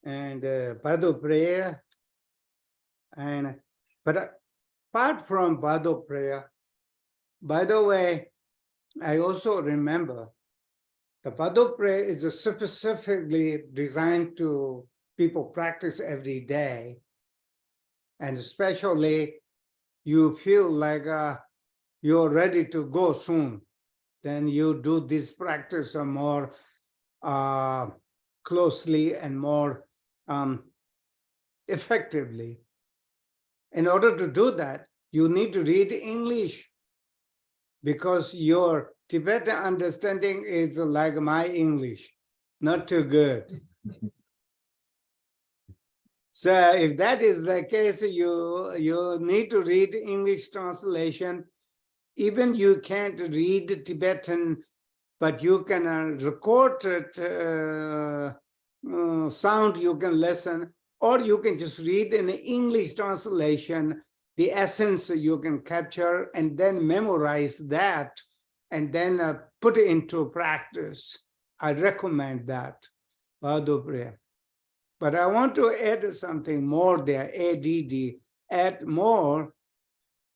and Pado prayer. But apart from Bado prayer, by the way, I also remember the Bado prayer is specifically designed to people practice every day. And especially you feel like you're ready to go soon, then you do this practice more closely and more effectively. In order to do that, you need to read English because your Tibetan understanding is like my English, not too good. So if that is the case, you need to read English translation. Even you can't read Tibetan, but you can record it, sound you can listen, or you can just read in English translation, the essence you can capture and then memorize that and then put it into practice. I recommend that, Bhadu prayer. But I want to add something more there, ADD, add more.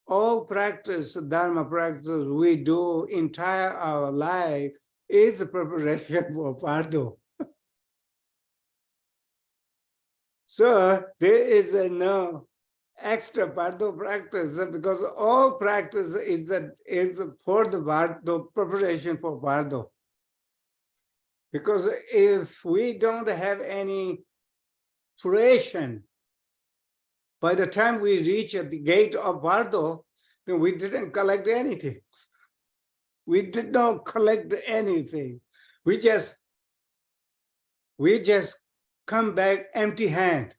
All practice, Dharma practice we do entire our life is preparation for Pardo. So there is no extra Pardo practice because all practice is for the Pardo, preparation for Pardo. Because if we don't have any preparation, by the time we reach at the gate of Pardo, then we didn't collect anything. We did not collect anything. We just come back empty hand.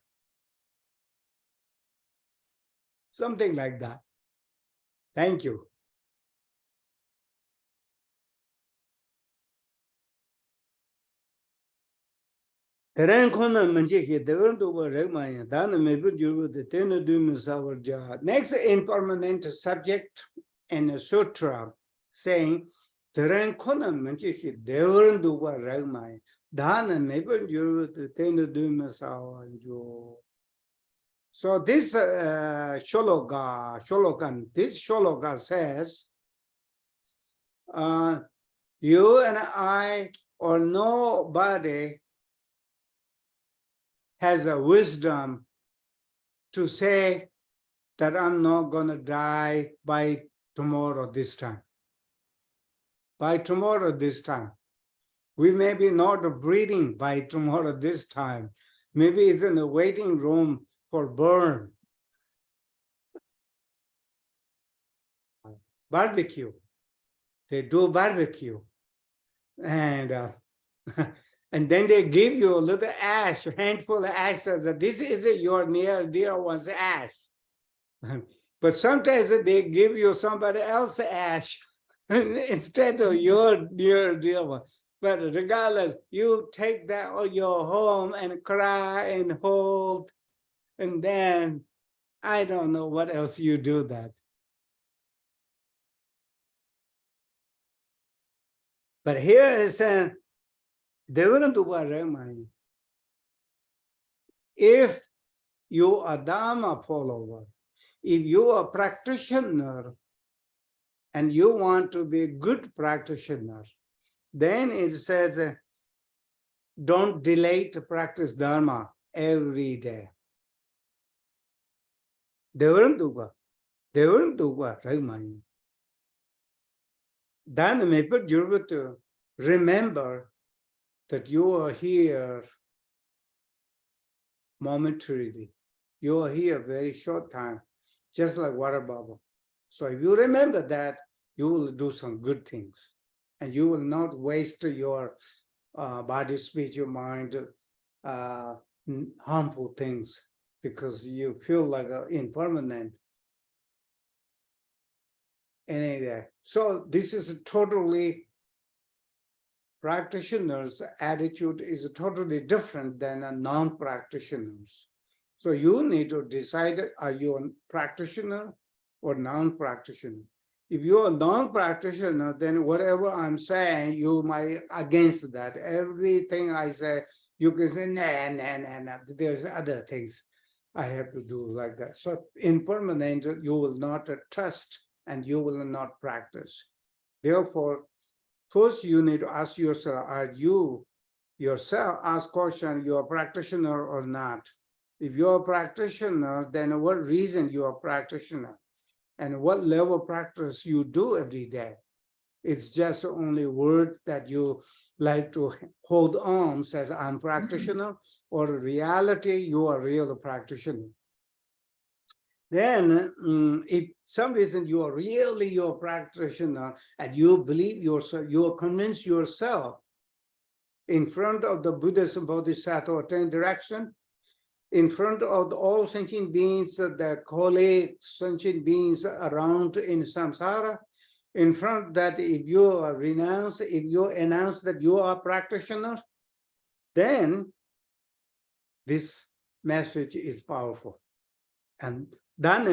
Something like that. Thank you. Next impermanent subject in a sutra saying so this shloka says, you and I or nobody has a wisdom to say that I'm not going to die by tomorrow this time. By tomorrow this time. We may be not breathing by tomorrow this time. Maybe it's in the waiting room for burn. Barbecue. They do barbecue. And and then they give you a little ash, a handful of ash, says that this is your near dear one's ash. But sometimes they give you somebody else's ash instead of your dear one. But regardless, you take that to your home and cry and hold, and then I don't know what else you do that. But here is a if you are Dharma follower, if you are a practitioner and you want to be a good practitioner, then it says, don't delay to practice Dharma every day. Then may put you to remember that you are here momentarily. You are here very short time, just like water bubble. So if you remember that, you will do some good things. And you will not waste your body, speech, your mind, harmful things, because you feel like impermanent. So this is totally, practitioners' attitude is totally different than a non-practitioners. So you need to decide, are you a practitioner or non-practitioner? If you're a non-practitioner, then whatever I'm saying, you might against that. Everything I say, you can say, nah, there's other things. I have to do like that. So impermanent, you will not trust and you will not practice. Therefore, first you need to ask yourself, are you yourself, ask question, you're a practitioner or not? If you're a practitioner, then what reason you are a practitioner? And what level of practice you do every day? It's just only word that you like to hold on, says I'm practitioner, or reality, you are real practitioner. Then if some reason you are really your practitioner and you believe yourself, you are convinced yourself in front of the Buddhist Bodhisattva 10 direction, in front of all sentient beings, the colleagues, sentient beings around in samsara, in front that if you renounce, if you announce that you are practitioners, then this message is powerful. And then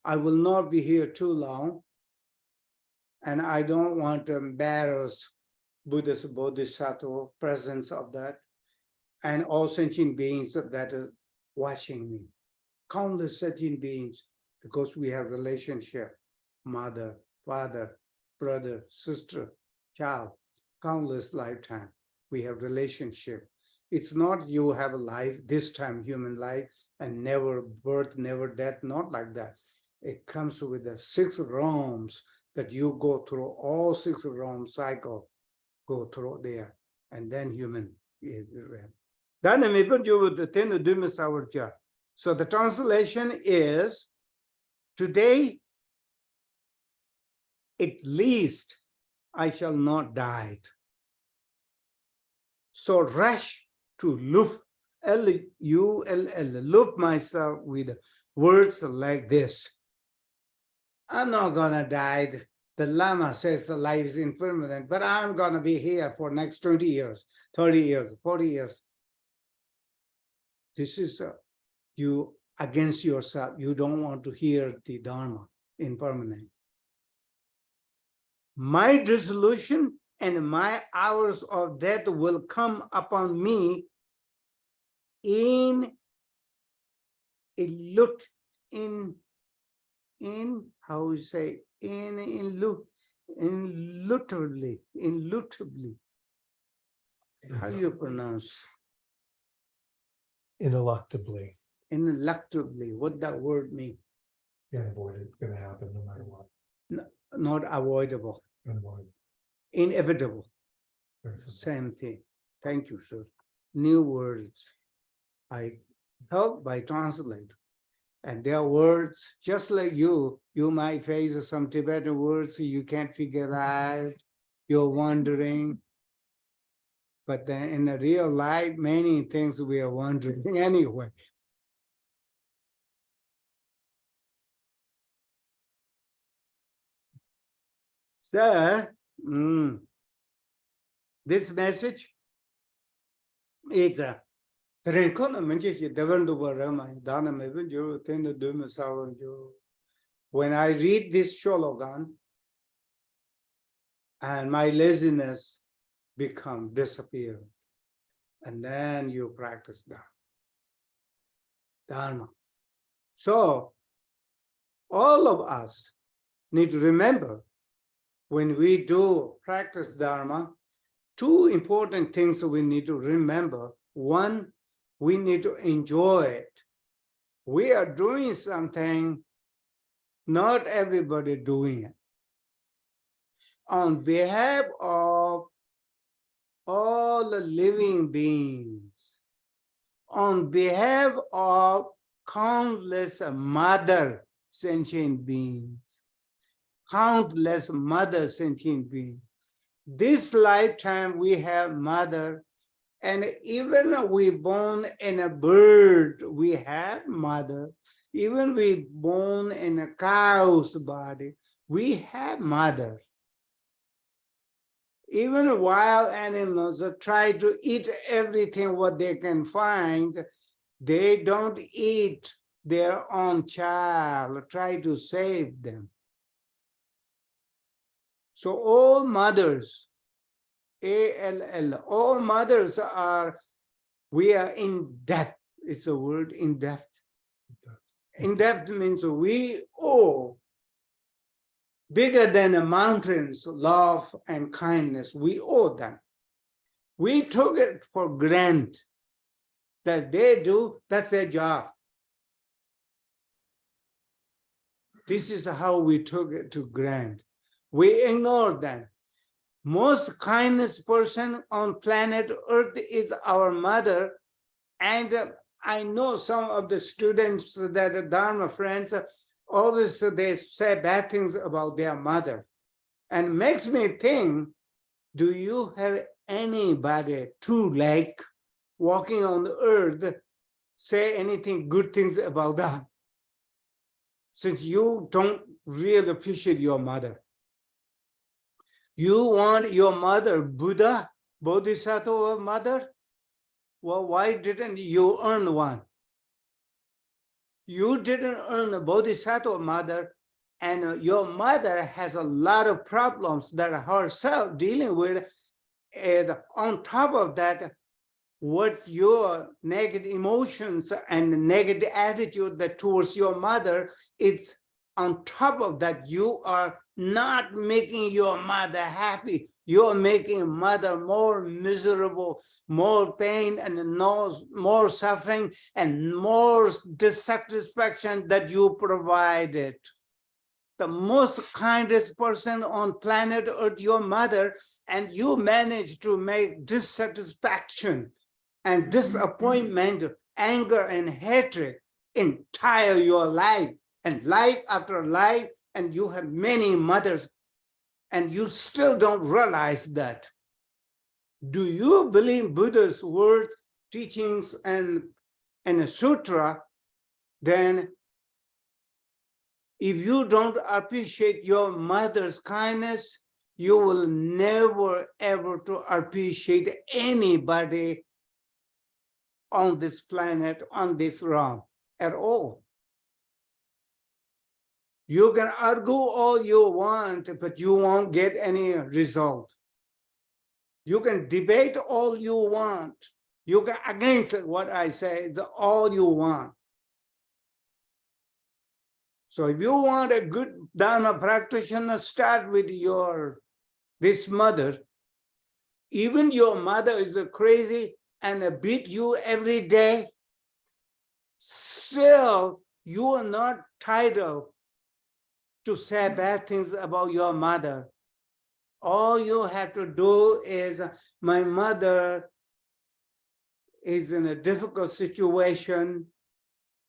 I will not be here too long, and I don't want to embarrass Buddhist Bodhisattva presence of that, and all sentient beings that are watching me, countless sentient beings, because we have relationship, mother, father, brother, sister, child, countless lifetime. We have relationship. It's not you have a life, this time human life, and never birth, never death, not like that. It comes with the 6 realms that you go through, all 6 realm cycle, go through there, and then human. So the translation is, today, at least I shall not die. So rush to loop, L-U-L-L, loop myself with words like this. I'm not gonna die. The Lama says the life is impermanent, but I'm gonna be here for next 20 years, 30 years, 40 years. This is you against yourself. You don't want to hear the Dharma, impermanent. My dissolution and my hours of death will come upon me in how you say, illutably. How you pronounce? Ineluctably. Ineluctably. What that word mean? Can't avoid it. It's gonna happen no matter what. Not avoidable. Unavoidable. Inevitable. Very simple. Same thing. Thank you, sir. New words. I help by translate. And their words, just like you might face some Tibetan words you can't figure out, you're wondering. But then in the real life, many things we are wondering anyway. So, this message is a when I read this shologan, and my laziness disappear, and then you practice Dharma. So all of us need to remember, when we do practice Dharma, 2 important things we need to remember. One, we need to enjoy it. We are doing something, not everybody doing it. On behalf of all the living beings, on behalf of countless mother sentient beings, countless mother sentient beings. This lifetime we have mother, and even we born in a bird, we have mother. Even we born in a cow's body, we have mother. Even wild animals try to eat everything what they can find. They don't eat their own child, try to save them. So all mothers, A-L-L, all mothers we are in debt is the word in depth. In depth means we owe bigger than the mountains, love and kindness. We owe them. We took it for granted that they do, that's their job. This is how we took it to grant. We ignore them. Most kindest person on planet Earth is our mother. And I know some of the students that are Dharma friends, always they say bad things about their mother. And makes me think, do you have anybody to like walking on the earth say anything good things about that? Since you don't really appreciate your mother. You want your mother, Buddha, Bodhisattva mother? Well, why didn't you earn one? You didn't earn a Bodhisattva mother, and your mother has a lot of problems that herself dealing with. And on top of that, what your negative emotions and negative attitude that towards your mother, it's on top of that, you are not making your mother happy. You're making mother more miserable, more pain and more suffering and more dissatisfaction that you provided. The most kindest person on planet Earth, your mother, and you managed to make dissatisfaction and disappointment, anger and hatred entire your life, and life after life, and you have many mothers, and you still don't realize that. Do you believe Buddha's words, teachings, and a sutra? Then if you don't appreciate your mother's kindness, you will never ever to appreciate anybody on this planet, on this realm at all. You can argue all you want, but you won't get any result. You can debate all you want. You can against what I say, all you want. So if you want a good Dharma practitioner, start with this mother. Even your mother is crazy and beat you every day, still you are not entitled to say bad things about your mother. All you have to do is, my mother is in a difficult situation.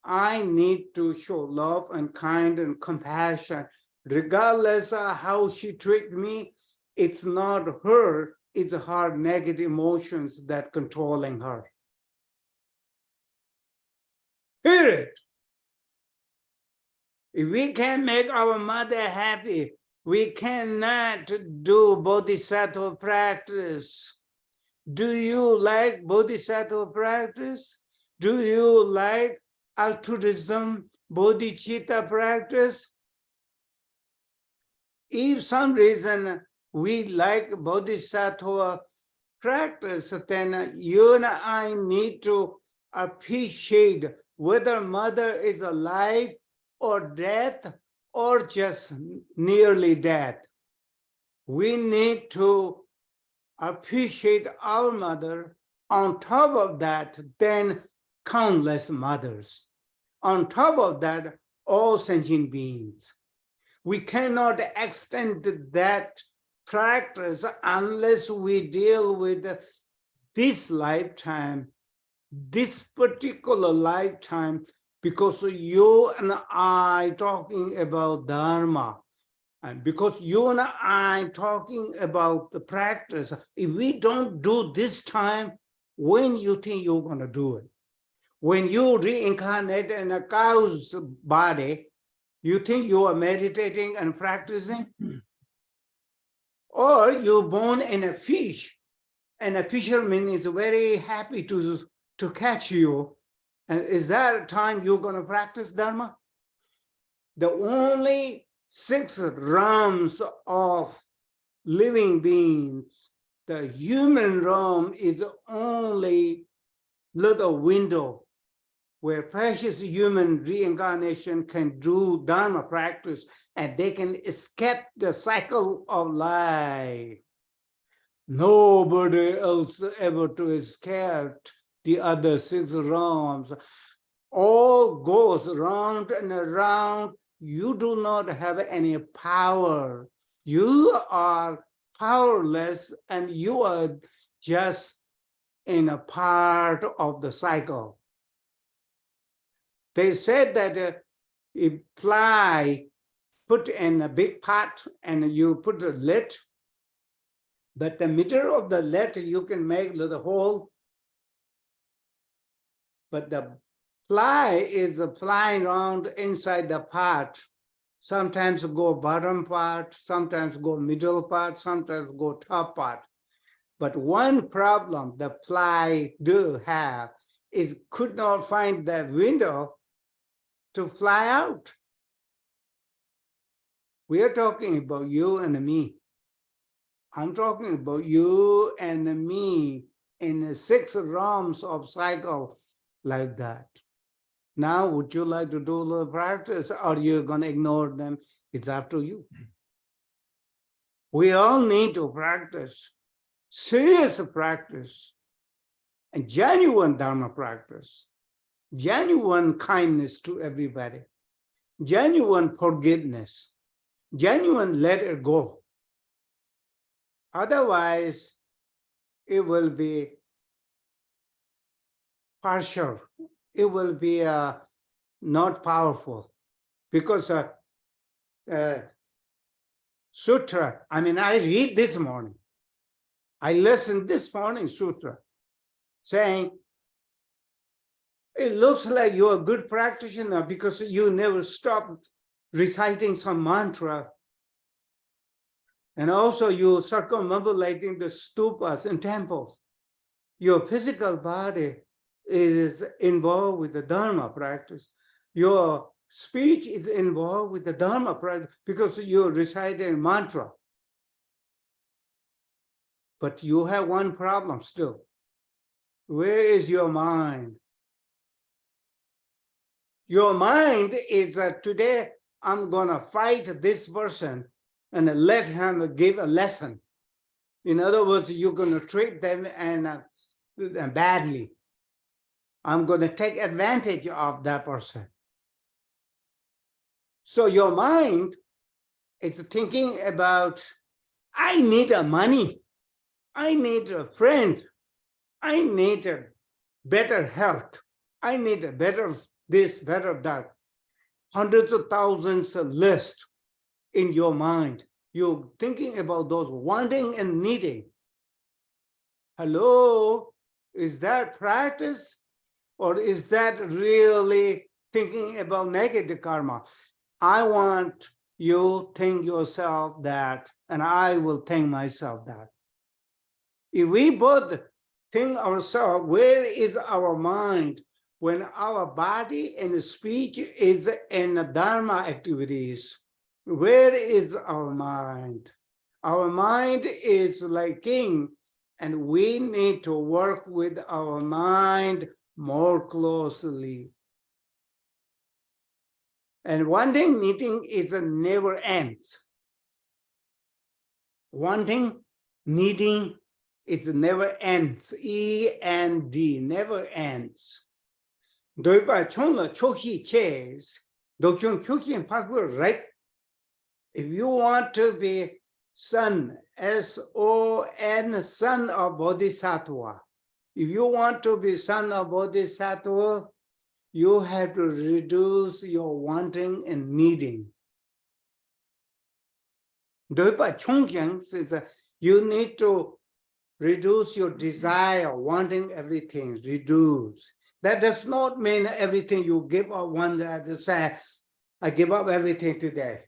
I need to show love and kind and compassion. Regardless of how she treats me, it's not her, it's her negative emotions that controlling her. Period. If we can make our mother happy, we cannot do bodhisattva practice. Do you like bodhisattva practice? Do you like altruism, bodhicitta practice? If some reason we like bodhisattva practice, then you and I need to appreciate whether mother is alive or dead or just nearly dead. We need to appreciate our mother. On top of that, then countless mothers. On top of that, all sentient beings. We cannot extend that practice unless we deal with this lifetime, this particular lifetime, because you and I talking about Dharma, and because you and I talking about the practice. If we don't do this time, when you think you're going to do it? When you reincarnate in a cow's body, you think you are meditating and practicing? Or you're born in a fish, and a fisherman is very happy to catch you. And is that a time you're going to practice Dharma? The only 6 realms of living beings, the human realm is only little window where precious human reincarnation can do Dharma practice and they can escape the cycle of life. Nobody else ever to escape the other 6 realms. All goes round and around. You do not have any power. You are powerless and you are just in a part of the cycle. They said that if fly put in a big pot and you put a lid, but the middle of the lid you can make a little hole, but the fly is flying around inside the pot. Sometimes go bottom part, sometimes go middle part, sometimes go top part. But one problem the fly do have is could not find the window to fly out. We are talking about you and me. I'm talking about you and me in the 6 realms of cycle like that. Now, would you like to do a little practice or you're going to ignore them? It's up to you. We all need to practice, serious practice, and genuine Dharma practice, genuine kindness to everybody, genuine forgiveness, genuine let it go. Otherwise, it will be partial. It will be not powerful because sutra, I mean, I read this morning. I listened this morning sutra saying, it looks like you're a good practitioner because you never stopped reciting some mantra. And also you circumambulating the stupas and temples. Your physical body is involved with the Dharma practice. Your speech is involved with the Dharma practice because you're reciting mantra. But you have one problem still. Where is your mind? Your mind is today I'm gonna fight this person and let him give a lesson. In other words, you're gonna treat them and badly. I'm going to take advantage of that person. So your mind is thinking about, I need money. I need a friend. I need a better health. I need a better this, better that. Hundreds of thousands of lists in your mind. You're thinking about those wanting and needing. Hello, is that practice? Or is that really thinking about negative karma? I want you to think yourself that, and I will think myself that. If we both think ourselves, where is our mind when our body and speech is in the Dharma activities? Where is our mind? Our mind is like king, and we need to work with our mind more closely. And wanting, needing is a never ends. Wanting, needing, it never ends. E-N-D, never ends. Doipa chonla choki ches, dokyong choki and pakwa right. If you want to be son, S-O-N, son of Bodhisattva, if you want to be son of Bodhisattva, you have to reduce your wanting and needing. Doipa Chongkyang says you need to reduce your desire, wanting everything, reduce. That does not mean everything you give up one day to say, I give up everything today.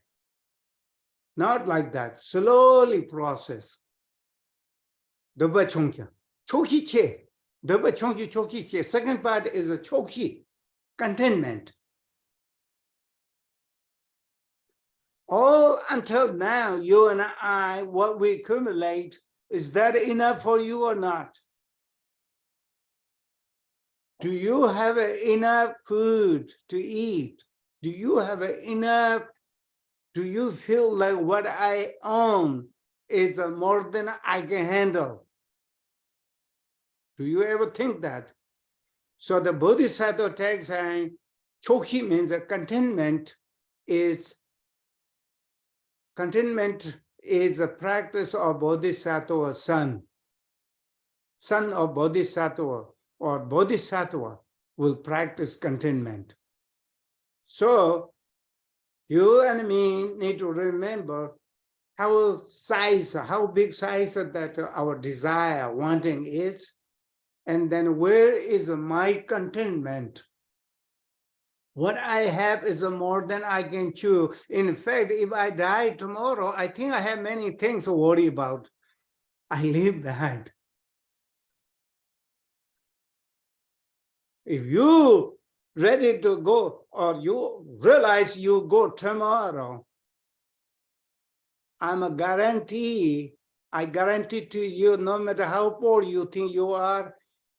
Not like that. Slowly process. Doipa Chongkyang. Choki che. Doipa Chongki choki che. Second part is a choki. Contentment. All until now, you and I, what we accumulate, is that enough for you or not? Do you have enough food to eat? Do you have enough? Do you feel like what I own is more than I can handle? Do you ever think that? So the Bodhisattva text and Choki means contentment is a practice of Bodhisattva son of Bodhisattva or Bodhisattva will practice contentment. So you and me need to remember how big size that our desire, wanting is, and then where is my contentment? What I have is more than I can chew. In fact, if I die tomorrow, I think I have many things to worry about. I leave behind. If you ready to go or you realize you go tomorrow, I guarantee to you, no matter how poor you think you are,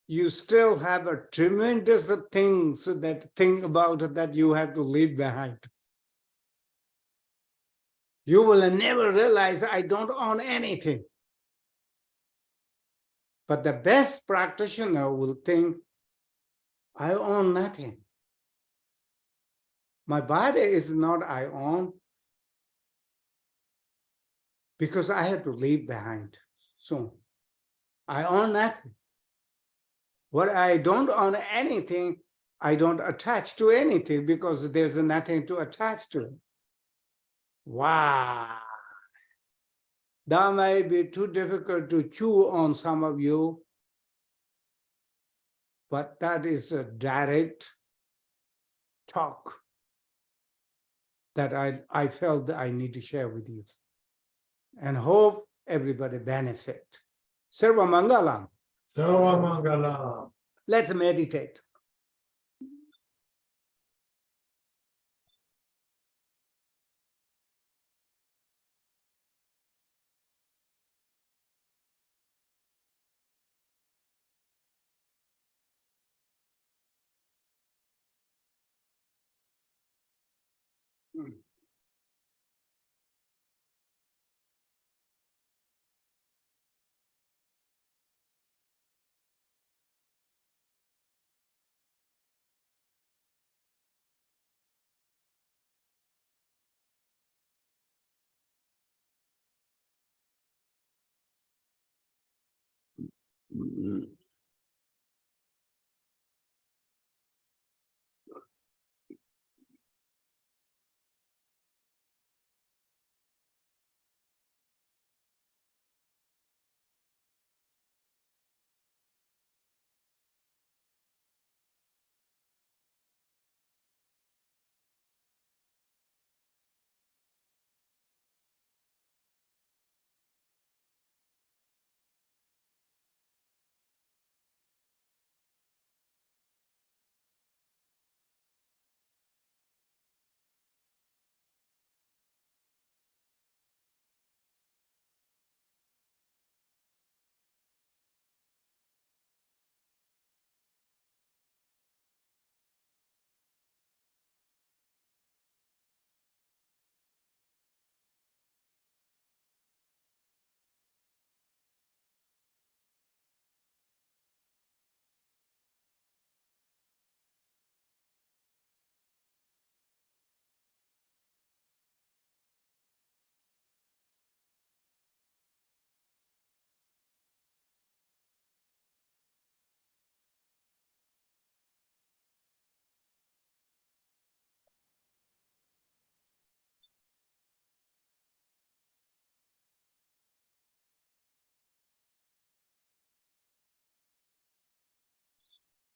you still have a tremendous things that think about that you have to leave behind. You will never realize I don't own anything. But the best practitioner will think, I own nothing. My body is not I own because I have to leave behind soon. I own nothing. What I don't own anything, I don't attach to anything because there's nothing to attach to. Wow. That might be too difficult to chew on some of you, but that is a direct talk that I felt that I need to share with you and hope everybody benefit. Sarva Mangalam. Sarva Mangala. Let's meditate.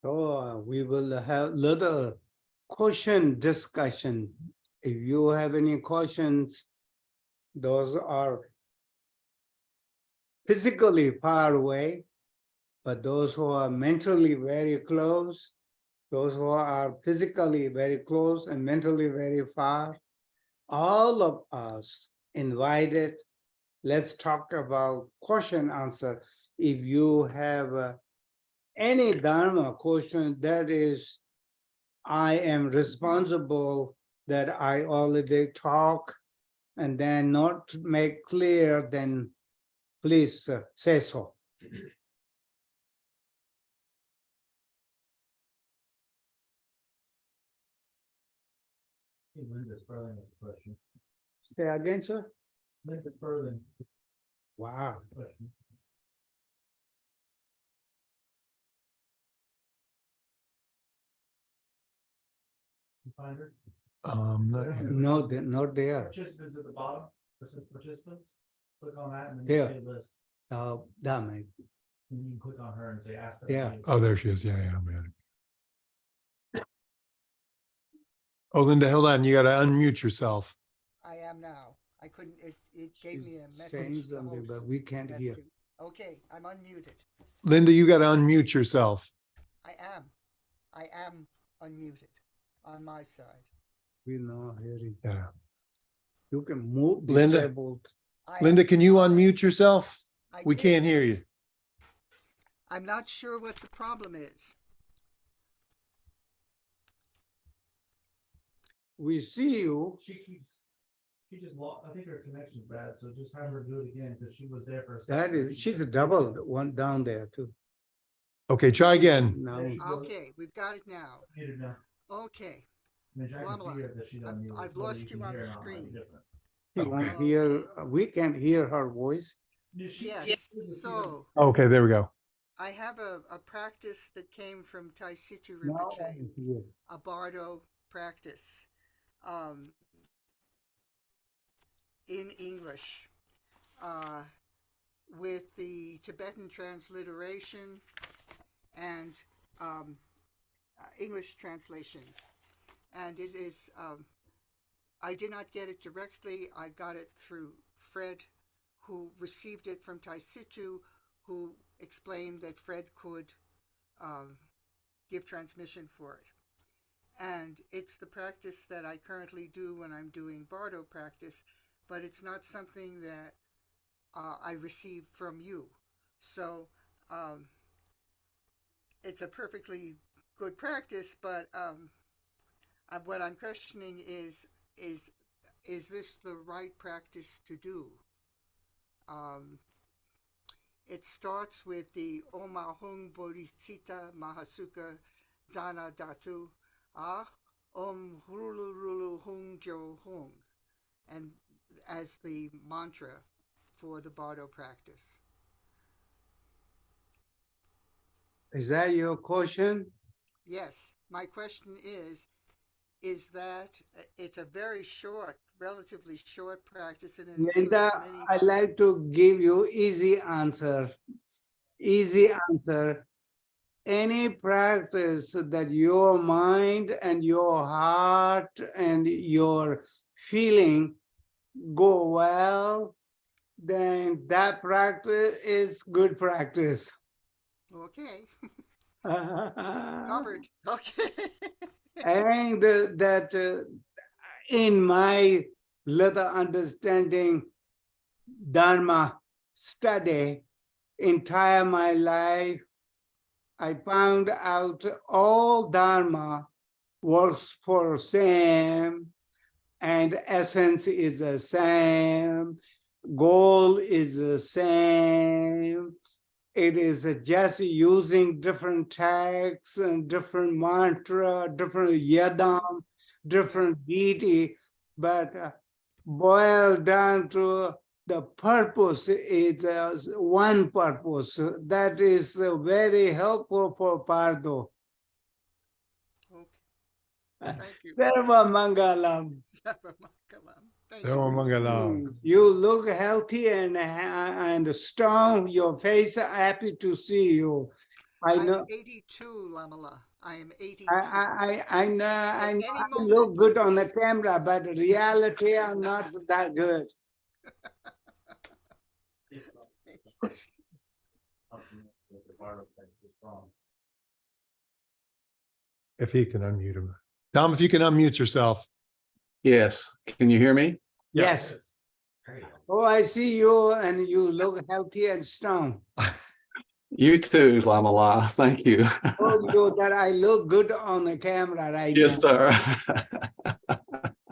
So we will have little question discussion. If you have any questions, those are physically far away, but those who are mentally very close, those who are physically very close and mentally very far, all of us invited. Let's talk about question answer. If you have any Dharma question that is, I am responsible that I already talk and then not make clear, then please say so. Linda Sperling has a question. Say again, sir? Linda Sperling Wow. has a question. You find her? No, they're not there. Participants at the bottom, participants, click on that and then Here. you see a list. Dharma. And you can click on her and say, ask them. Yeah. Oh, there she is. Yeah, man. Oh, Linda, hold on. You got to unmute yourself. I am now. I couldn't, it gave me a She's message. saying to something, but host. we can't Yes, hear. Okay, I'm unmuted. Linda, you got to unmute yourself. I am unmuted on my side. We know hearing. Yeah. You can move Linda? disabled. I Linda, am can you trying. unmute yourself? I We did. can't hear you. I'm not sure what the problem is. We see you. She just lost, I think her connection's bad, so just have her do it again, because she was there for a That second. is, she's a double one down there too. Okay, try again. Now, There she goes. Okay, we've got it now. Muted now. Okay, I mean, I can see Lamala, her that she's unmuted. I've whether lost you can on hear the or not might be screen. different. she won't Okay. hear, we can't hear her voice. yes, so Okay, there we go. I have a practice that came from Tai Situ Now I Rinpoche, hear. a Bardo practice. In English, with the Tibetan transliteration and English translation. And it is, I did not get it directly. I got it through Fred, who received it from Tai Situ, who explained that Fred could give transmission for it. And it's the practice that I currently do when I'm doing Bardo practice, but it's not something that I received from you. So it's a perfectly good practice, but what I'm questioning is this the right practice to do? It starts with the Oma Hung Bodhicitta Mahasukha Zana Datu Om Rulu Rulu Hung Jo Hung, and as the mantra for the Bardo practice. Is that your question? Yes, my question is that it's a very short, relatively short practice, and it includes Linda, many. I like to give you easy answer. Easy answer. Any practice that your mind and your heart and your feeling go well, then that practice is good practice. Okay, And covered. Okay. that in my little understanding, Dharma study, entire my life, I found out all Dharma works for same, and essence is the same, goal is the same. It is just using different texts and different mantra, different yadam, different deity, but boiled down to the purpose is one purpose. That is very helpful for Pardo. Okay. Thank you. Sarva Mangalam. Sarvamangalam. Thank you. Sarvamangalam. You look healthy and strong. Your face happy to see you. I I'm know. 82, Lamala. I am 82. I know. I know. any I moment. look good on the camera, but reality, I'm not that good. If he can unmute him. Tom, if you can unmute yourself. Yes, can you hear me? Yes. Oh, I see you, and you look healthy and strong. You too, Lama La. Thank you. Told you that I look good on the camera right now. Yes, sir.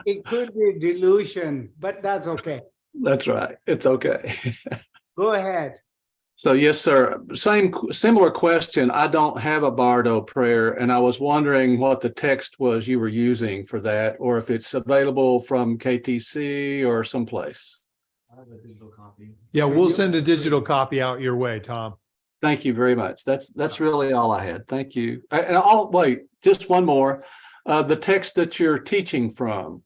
It could be delusion, but that's okay. That's right. It's okay. Go ahead. So yes, sir. Similar question. I don't have a Bardo prayer, and I was wondering what the text was you were using for that, or if it's available from KTC or someplace. I have a digital copy. Yeah, Could we'll you- send a digital copy out your way, Tom. Thank you very much. That's really all I had. Thank you. And I'll wait, just one more. The text that you're teaching from,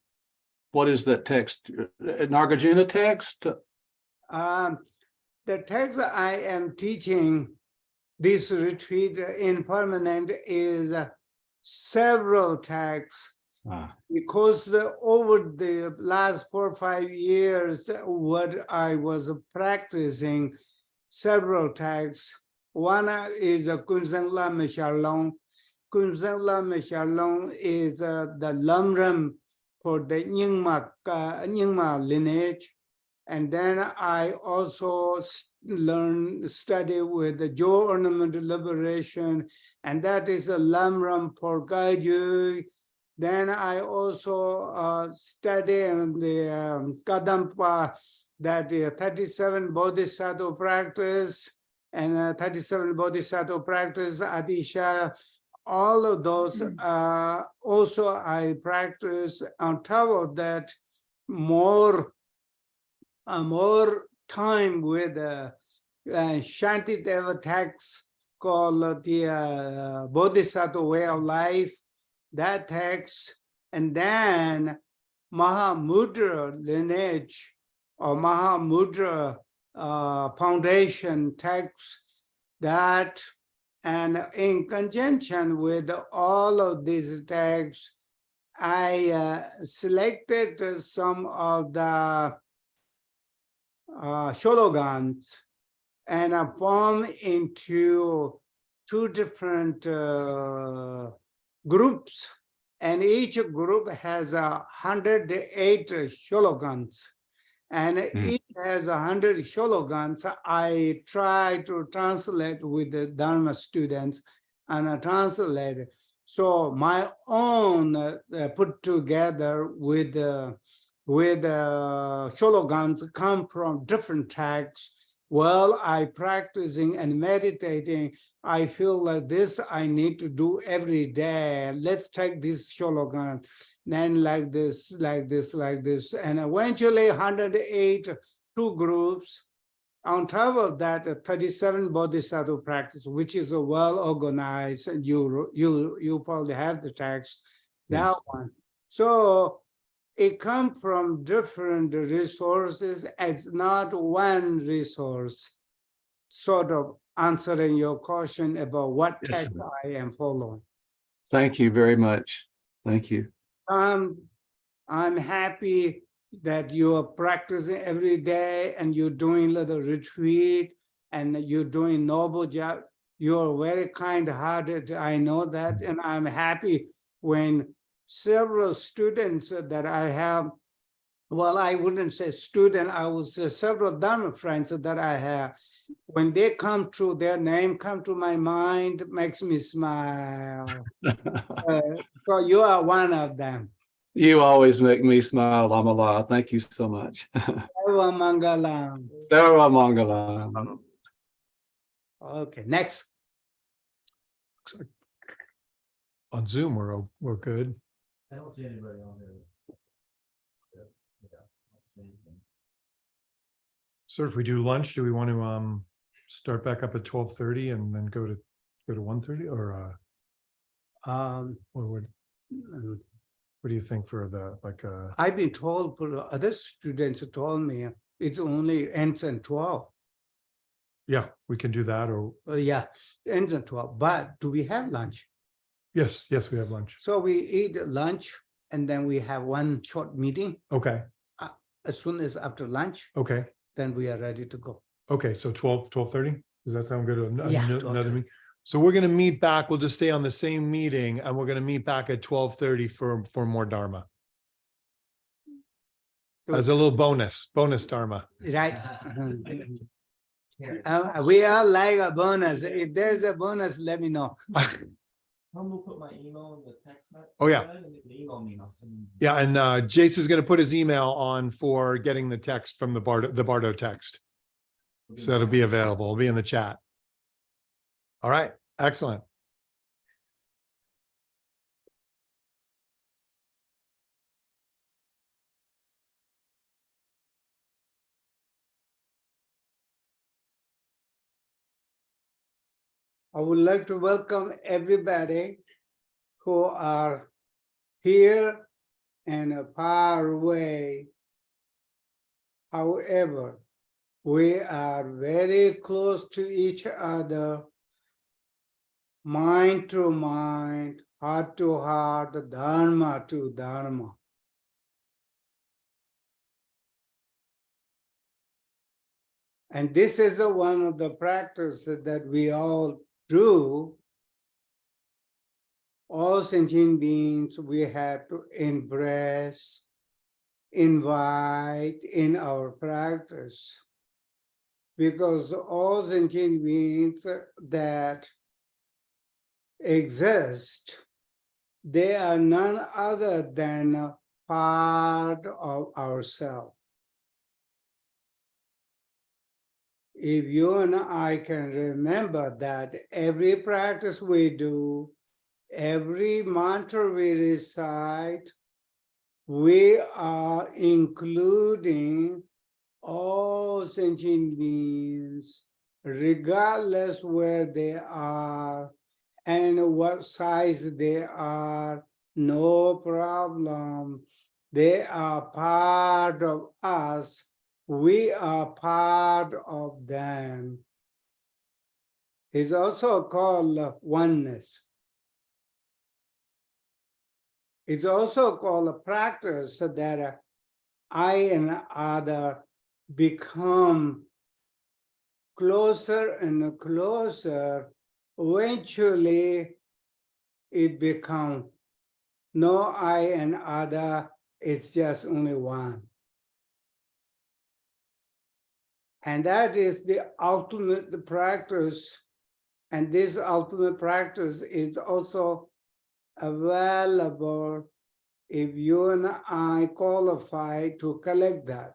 what is that text? Nagarjuna text? The text I am teaching this retreat in permanent is several texts because over the last 4 or 5 years, what I was practicing several texts. One is Kunzang Lama Shalom. Kunzang Lama Shalom is the Lamram for the Nyingma lineage. And then I also study with the Joe Ornament Liberation, and that is a Lamram for Gaiju. Then I also study in the Kadampa, that 37 Bodhisattva practice, and 37 Bodhisattva practice, Adisha, all of those. Also, I practice on top of that more time with Shanti Deva text called the Bodhisattva Way of Life, that text, and then Mahamudra lineage or Mahamudra foundation text, that, and in conjunction with all of these texts, I selected some of the Shologans and formed into 2 different groups, and each group has 108 Shologans, and each has 100 Shologans. I try to translate with the Dharma students and translate it. So my own put together with Shologans come from different texts. While I practicing and meditating, I feel like this I need to do every day. Let's take this Shologan, then like this, like this, like this. And eventually 108, 2 groups. On top of that, 37 Bodhisattva practice, which is a well organized, and you probably have the text, that Yes. one. So it comes from different resources. It's not one resource, sort of answering your question about what Yes, text sir. I am following. Thank you very much. Thank you. I'm happy that you are practicing every day and you're doing little retreat and you're doing noble job. You're very kind-hearted. I know that, and I'm happy when several students that I have, well, I wouldn't say student, I would say several Dharma friends that I have, when they come to, their name come to my mind, makes me smile. So you are one of them. You always make me smile, Lama La. Thank you so much. Sarva Mangalam. Sarva Mangalam. Okay, next. On Zoom, we're good. I don't see anybody on there. Yeah, I don't see anything. So if we do lunch, do we want to start back up at 12:30 and then go to 1:30, or what do you think for the I've been told, other students told me it only ends at 12. yeah, we can do that, or Yeah, ends at 12. But do we have lunch? yes, we have lunch. So we eat lunch and then we have one short meeting. Okay, As soon as after lunch, okay, then we are ready to go. okay. So 12:30. Does that sound good? Yeah, Another 12:30. meeting. So we're gonna meet back. We'll just stay on the same meeting, and we're gonna meet back at 12:30 for more Dharma as a little bonus Dharma. Right. We are like a bonus. If there's a bonus, let me know. I'm gonna put my email in the text message. Oh, yeah. And you can email me and I'll send you. Yeah, and Jace is going to put his email on for getting the text from the Bardo text. So that'll be available. It'll be in the chat. All right, excellent. I would like to welcome everybody who are here and far away. However, we are very close to each other, mind to mind, heart to heart, dharma to dharma. And this is one of the practices that we all do. All sentient beings we have to embrace, invite in our practice. Because all sentient beings that exist, they are none other than a part of ourselves. If you and I can remember that every practice we do, every mantra we recite, we are including all sentient beings, regardless where they are and what size they are, no problem. They are part of us. We are part of them. It's also called oneness. It's also called a practice that I and other become closer and closer. Eventually, it becomes no I and other, it's just only one. And that is the ultimate practice. And this ultimate practice is also available if you and I qualify to collect that.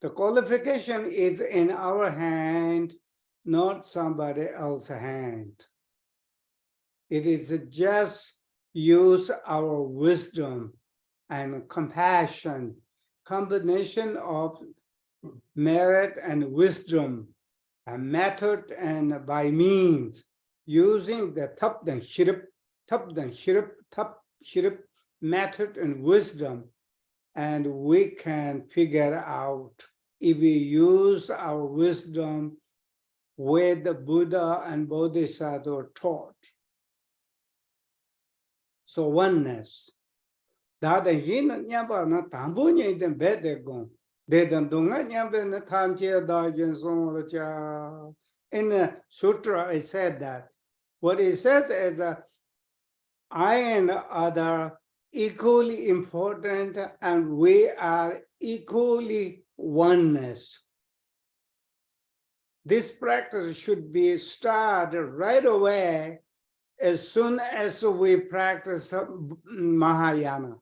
The qualification is in our hand, not somebody else's hand. It is just use our wisdom and compassion, combination of merit and wisdom, a method and by means, using the tap dan shirip method and wisdom, and we can figure out if we use our wisdom with the Buddha and Bodhisattva taught. So oneness. That yin nyamba na tambu nyi den bede gong. De den dunga nyamba na tamche da yin song cha. In the sutra, it said that. What it says is that I and other equally important, and we are equally oneness. This practice should be started right away as soon as we practice Mahayana.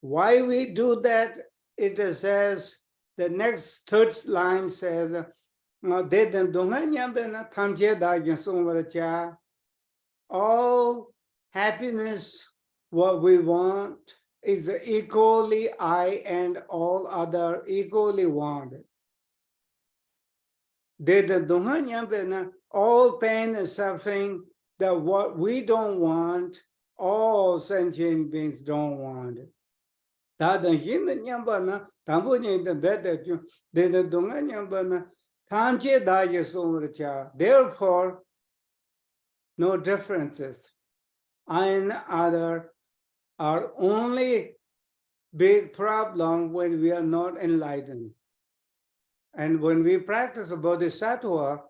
Why we do that? It says, the next third line says, all happiness, what we want, is equally I and all other equally wanted. All pain and suffering, that what we don't want, all sentient beings don't want it. Therefore, no differences. I and other are only big problem when we are not enlightened. And when we practice Bodhisattva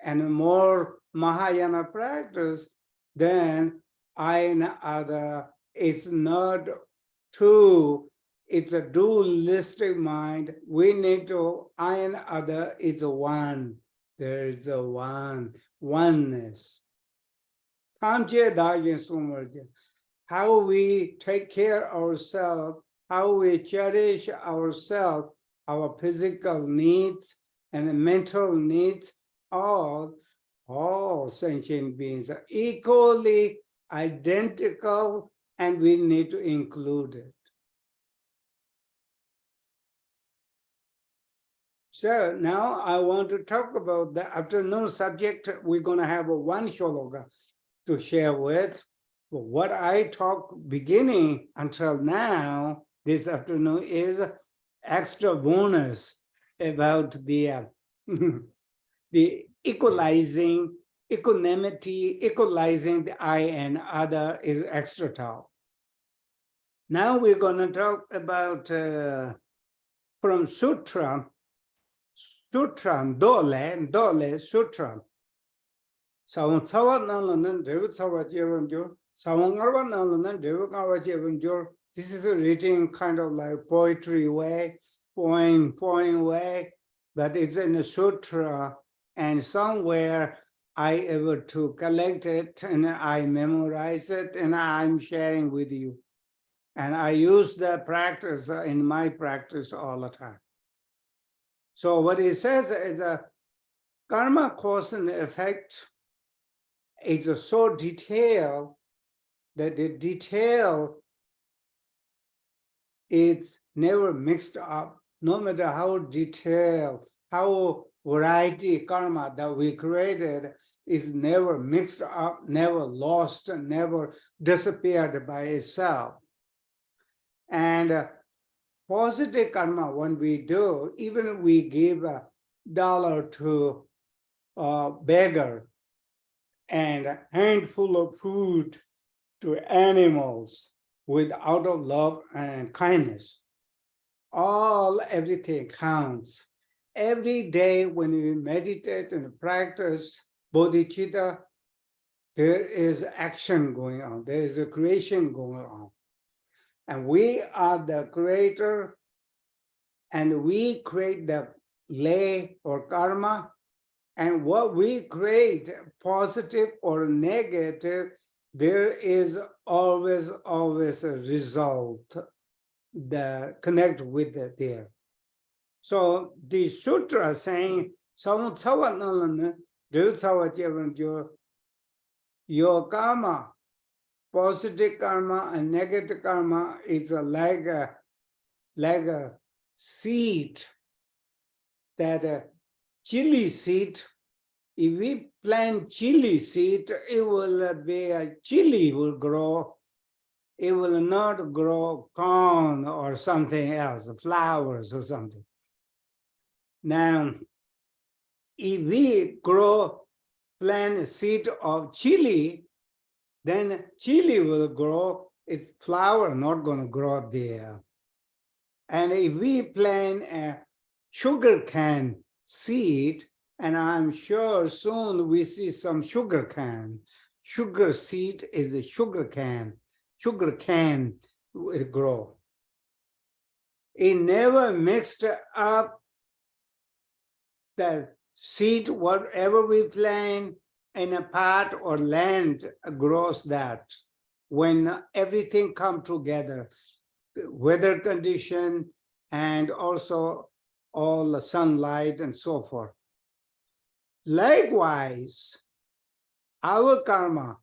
and more Mahayana practice, then I and other is not Two, it's a dualistic mind. We need to, I and other is one. There is a one, oneness. How we take care of ourselves, how we cherish ourselves, our physical needs and mental needs, all sentient beings are equally identical, and we need to include it. So now I want to talk about the afternoon subject. We're going to have a one shloka to share with. But what I talk beginning until now, this afternoon, is extra bonus about the the equalizing, equanimity, equalizing the I and other is extra talk. Now we're going to talk about from Sutra, Dole Sutra. Sawang Sawa Nalanan, David Sawa Jevanjur, Sawang Arva Nalanan, David Arva Jevanjur. This is a written kind of like poetry way, poem way, but it's in a sutra, and somewhere I able to collect it and I memorize it and I'm sharing with you. And I use that practice in my practice all the time. So what it says is a karma cause and effect is so detailed that the detail is never mixed up, no matter how detailed, how variety karma that we created is never mixed up, never lost, never disappeared by itself. And positive karma, when we do, even we give $1 to a beggar and a handful of food to animals with out of love and kindness, everything counts. Every day when we meditate and practice bodhicitta, there is action going on, there is a creation going on. And we are the creator, and we create the lay or karma. And what we create, positive or negative, there is always a result that connect with it there. So the sutra saying, your karma, positive karma and negative karma is like a seed, that chili seed. If we plant chili seed, it will be a chili will grow. It will not grow corn or something else, flowers or something. Now, if we plant a seed of chili, then chili will grow. Its flower not going to grow there. And if we plant a sugar cane seed, and I'm sure soon we see some sugar cane. Sugar seed is a sugar cane. Sugar cane will grow. It never mixed up the seed, whatever we plant in a pot or land grows that. When everything comes together, weather condition and also all the sunlight and so forth. Likewise, our karma,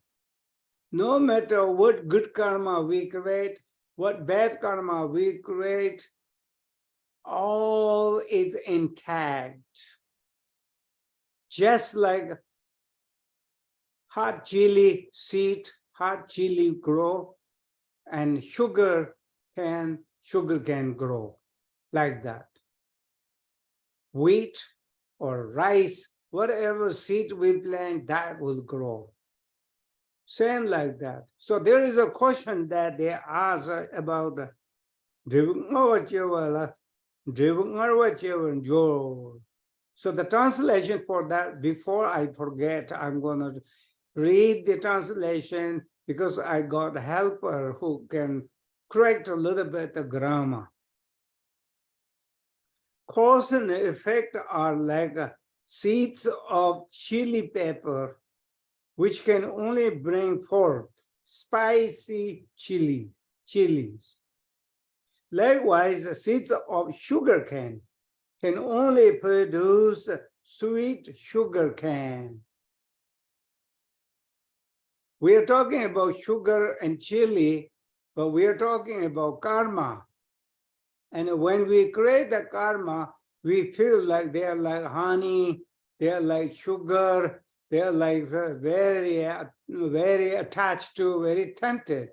no matter what good karma we create, what bad karma we create, all is intact. Just like hot chili seed, hot chili grow, and sugar can grow like that. Wheat or rice, whatever seed we plant, that will grow. Same like that. So there is a question that they ask about so the translation for that, before I forget, I'm going to read the translation because I got a helper who can correct a little bit the grammar. Cause and effect are like seeds of chili pepper, which can only bring forth spicy chilies. Likewise, the seeds of sugar cane can only produce sweet sugar cane. We are talking about sugar and chili, but we are talking about karma. And when we create the karma, we feel like they are like honey, they are like sugar, they are like very attached to, very tempted.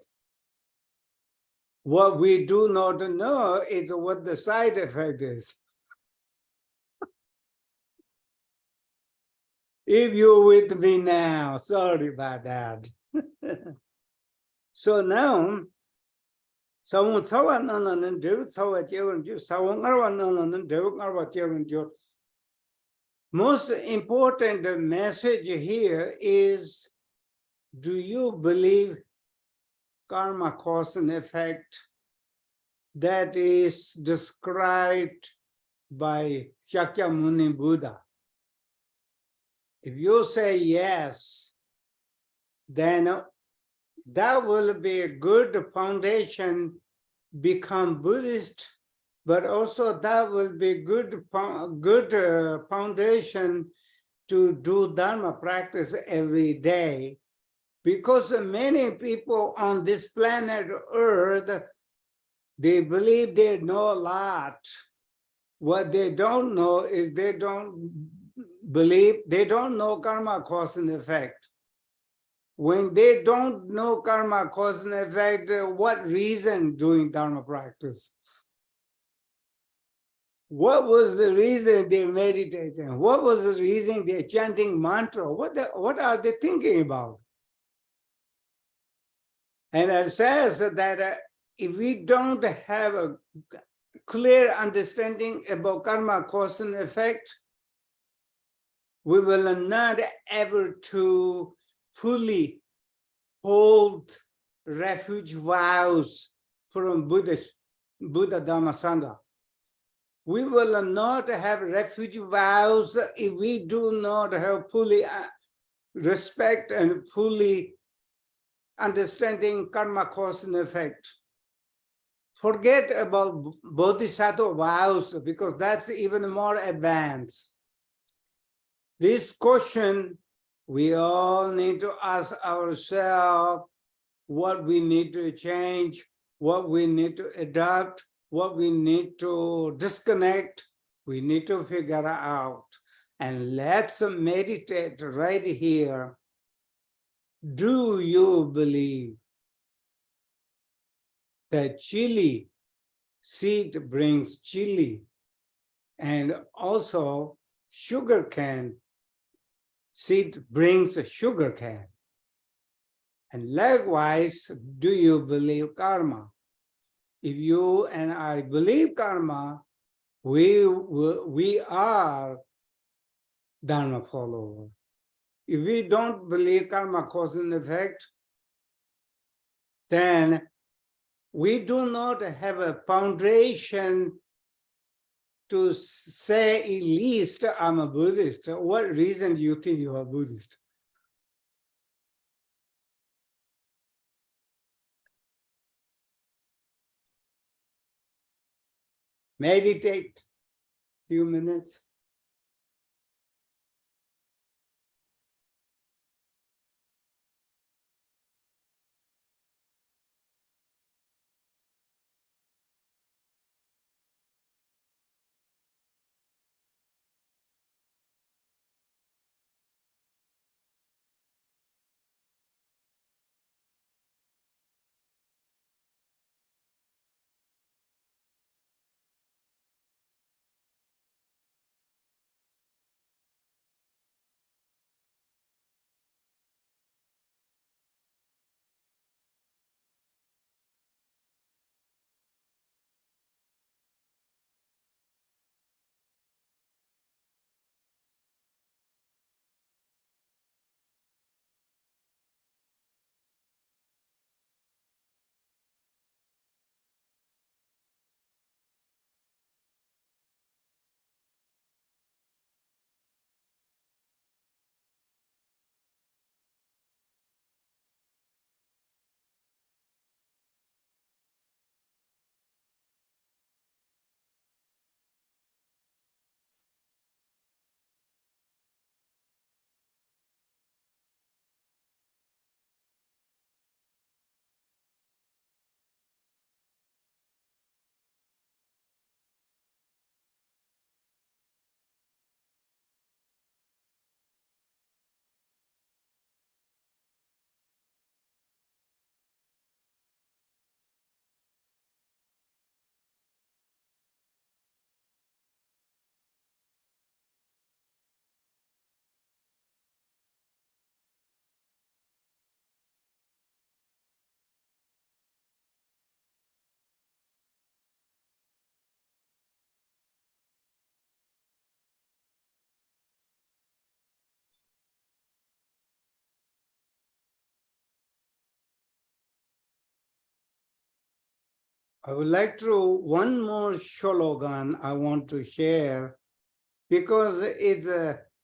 What we do not know is what the side effect is. If you're with me now, sorry about that. So now, most important message here is, do you believe karma cause and effect that is described by Shakyamuni Buddha? If you say yes, then that will be a good foundation, become Buddhist, but also that will be good foundation to do Dharma practice every day. Because many people on this planet Earth, they believe they know a lot. What they don't know is they don't know karma cause and effect. When they don't know karma cause and effect, what reason doing Dharma practice? What was the reason they're meditating? What was the reason they're chanting mantra? What are they thinking about? And it says that if we don't have a clear understanding about karma cause and effect, we will not able to fully hold refuge vows from Buddha Dhamma Sangha. We will not have refuge vows if we do not have fully respect and fully understanding karma cause and effect. Forget about bodhisattva vows, because that's even more advanced. This question, we all need to ask ourselves what we need to change, what we need to adopt, what we need to disconnect. We need to figure out. And let's meditate right here. Do you believe that chili seed brings chili, and also sugar cane seed brings a sugar cane? And likewise, do you believe karma? If you and I believe karma, we are Dharma follower. If we don't believe karma cause and effect, then we do not have a foundation to say at least I'm a Buddhist. What reason do you think you are Buddhist? Meditate few minutes. I would like to, one more slogan I want to share because it's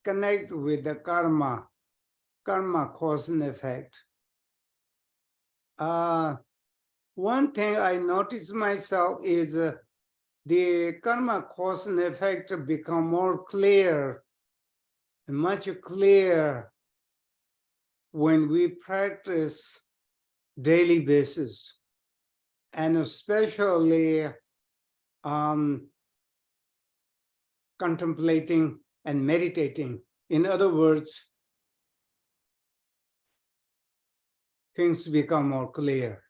connect with the karma cause and effect. One thing I notice myself is the karma cause and effect become more clear, much clearer when we practice daily basis, and especially contemplating and meditating. In other words, things become more clear.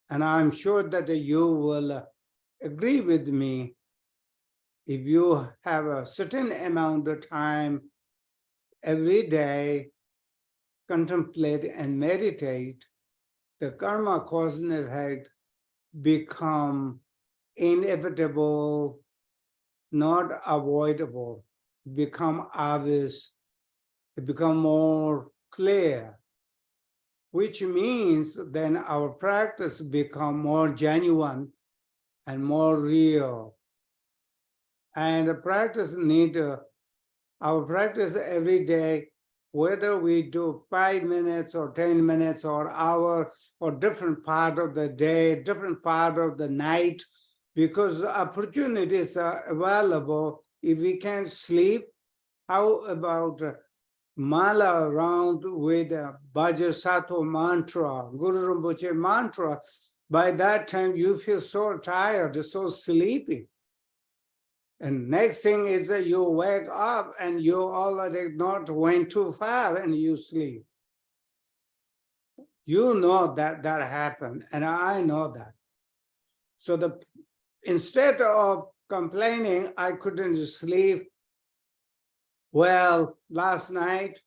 And I'm sure that you will agree with me. If you have a certain amount of time every day, contemplate and meditate, the karma cause and effect become inevitable, not avoidable, become obvious, it become more clear, which means then our practice become more genuine and more real. And the practice need our practice every day, whether we do 5 minutes or 10 minutes or hour or different part of the day, different part of the night, because opportunities are available. If we can't sleep, how about mala around with a Bhajasattva mantra, Guru Rinpoche mantra? By that time, you feel so tired, so sleepy. And next thing is that you wake up and you already not went too far and you sleep. You know that that happened, and I know that. So instead of complaining, I couldn't sleep well last night.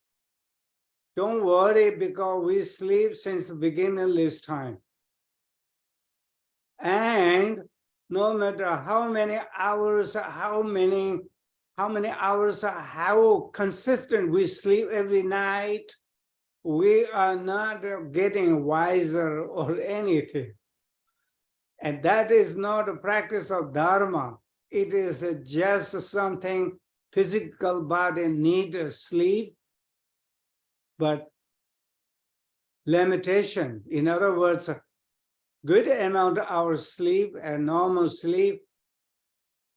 Don't worry, because we sleep since the beginning of this time. And no matter how many hours, how consistent we sleep every night, we are not getting wiser or anything. And that is not a practice of Dharma. It is just something physical body needs sleep, but limitation. In other words, good amount of our sleep and normal sleep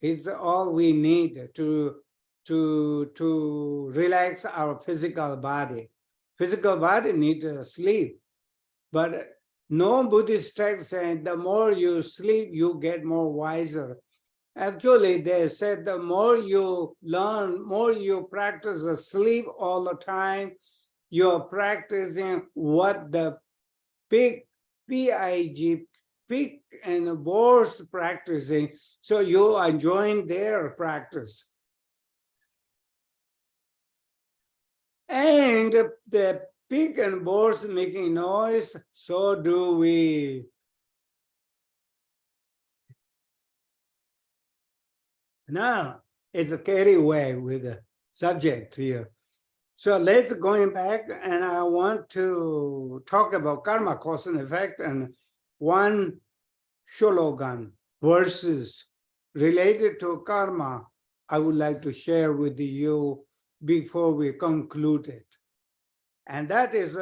is all we need to relax our physical body. Physical body needs sleep, but no Buddhist text saying the more you sleep, you get more wiser. Actually, they said the more you learn, more you practice sleep all the time, you're practicing what the pig and boars practicing, so you are enjoying their practice. And the pig and boars making noise, so do we. Now, it's a carry away with the subject here. So let's going back, and I want to talk about karma, cause and effect, and one slogan verses related to karma I would like to share with you before we conclude it. And that is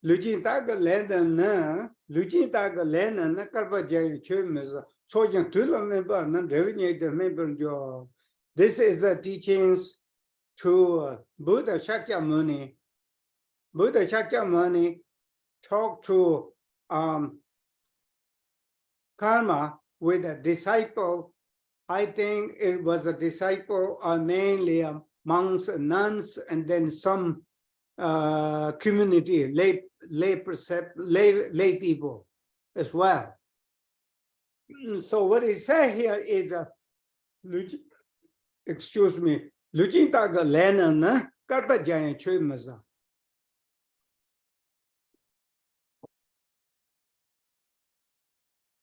Lujintaga Lena, Lujintaga Lena, Karpa Jay Chumis, Sojan Tula member, non revenue member job. This is the teachings to Buddha Shakyamuni. Buddha Shakyamuni talked to karma with a disciple. I think it was a disciple, mainly monks and nuns, and then some community, lay people as well. So what he said here is, excuse me, Lujintaga Lena, Karpa Jayan Chumaza.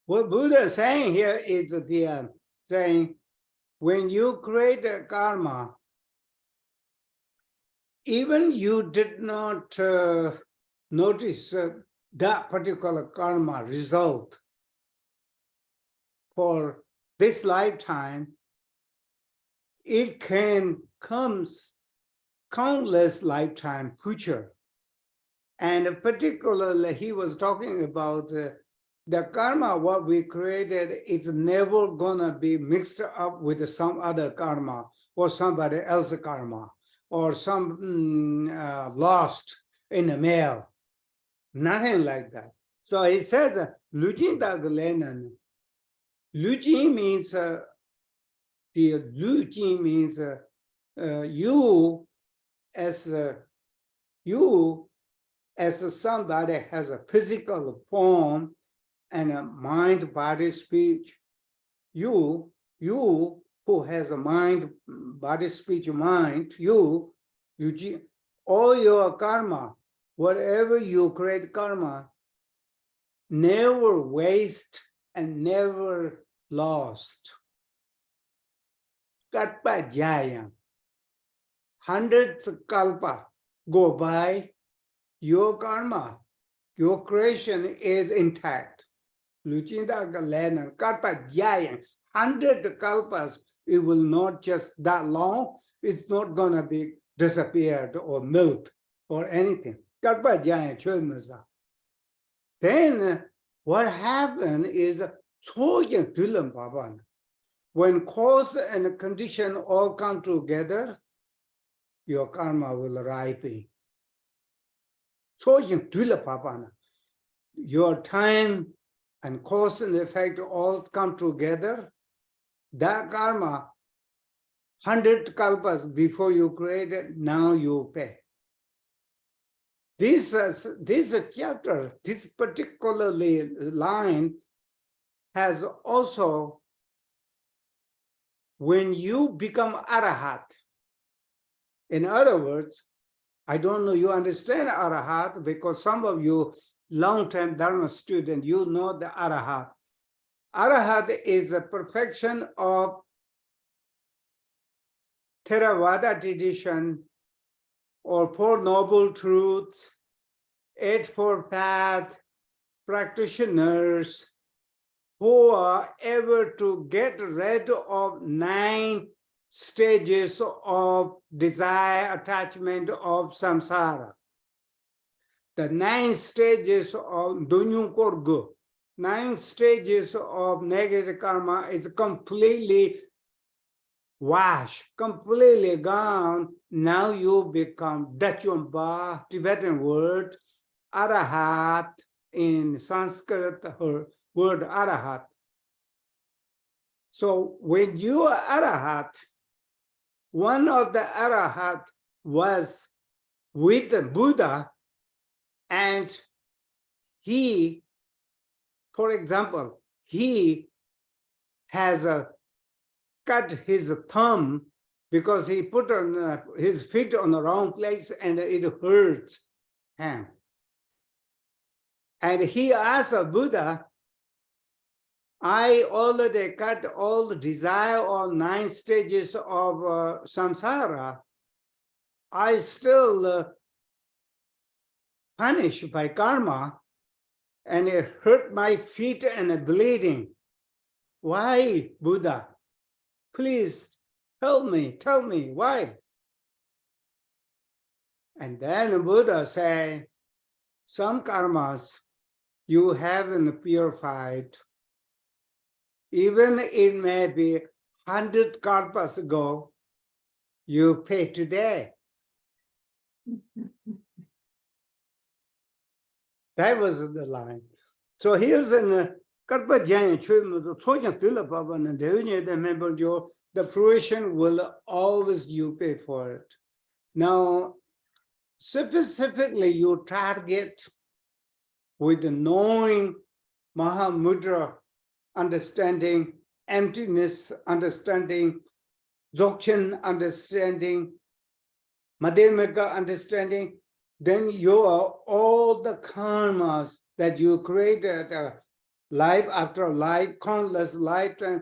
What Buddha is saying here is the saying, when you create a karma, even you did not notice that particular karma result, for this lifetime, it can comes countless lifetime future. And particularly, he was talking about the karma, what we created, is never gonna be mixed up with some other karma or somebody else's karma or some lost in the mail. Nothing like that. So it says, Lujin Dag Lenan. Lujin means, the Lujin means you as somebody has a physical form and a mind, body, speech. You who has a mind, body, speech, mind, you all your karma, whatever you create karma, never waste and never lost. Kalpa jaya. Hundreds of kalpa go by, your karma, your creation is intact. Luchinda Galena, kalpa jaya. 100 kalpas, it will not just that long, it's not gonna be disappeared or melt or anything. Kalpa jaya chömasa. Then what happened is when cause and condition all come together, your karma will ripen. Your time and cause and effect all come together. That karma, 100 kalpas before you create it, now you pay. This chapter, this particularly line, has also, when you become arahat, in other words, I don't know you understand arahat, because some of you long-time Dharma student, you know the arahat. Arahat is a perfection of Theravada tradition or Four Noble Truths, Eightfold Path practitioners who are able to get rid of 9 stages of desire, attachment of samsara. The 9 stages of Dunyu Korgu, 9 stages of negative karma is completely washed, completely gone. Now you become Dachumba, Tibetan word, Arahat, in Sanskrit word Arahat. So when you are Arahat, one of the Arahat was with the Buddha, and he, for example, he has cut his thumb because he put on his feet on the wrong place and it hurts him. And he asked Buddha, I already cut all the desire on 9 stages of samsara. I still punished by karma, and it hurt my feet and bleeding. Why, Buddha? Please tell me why? And then Buddha said, some karmas you haven't purified. Even it may be 100 kalpas ago, you pay today. That was the line. So here's an Karpa Jaya the fruition will always you pay for it. Now, specifically, you target with the knowing Mahamudra understanding, emptiness understanding, Dzogchen understanding, Madhyamika understanding, then all the karmas that you created life after life, countless lifetimes,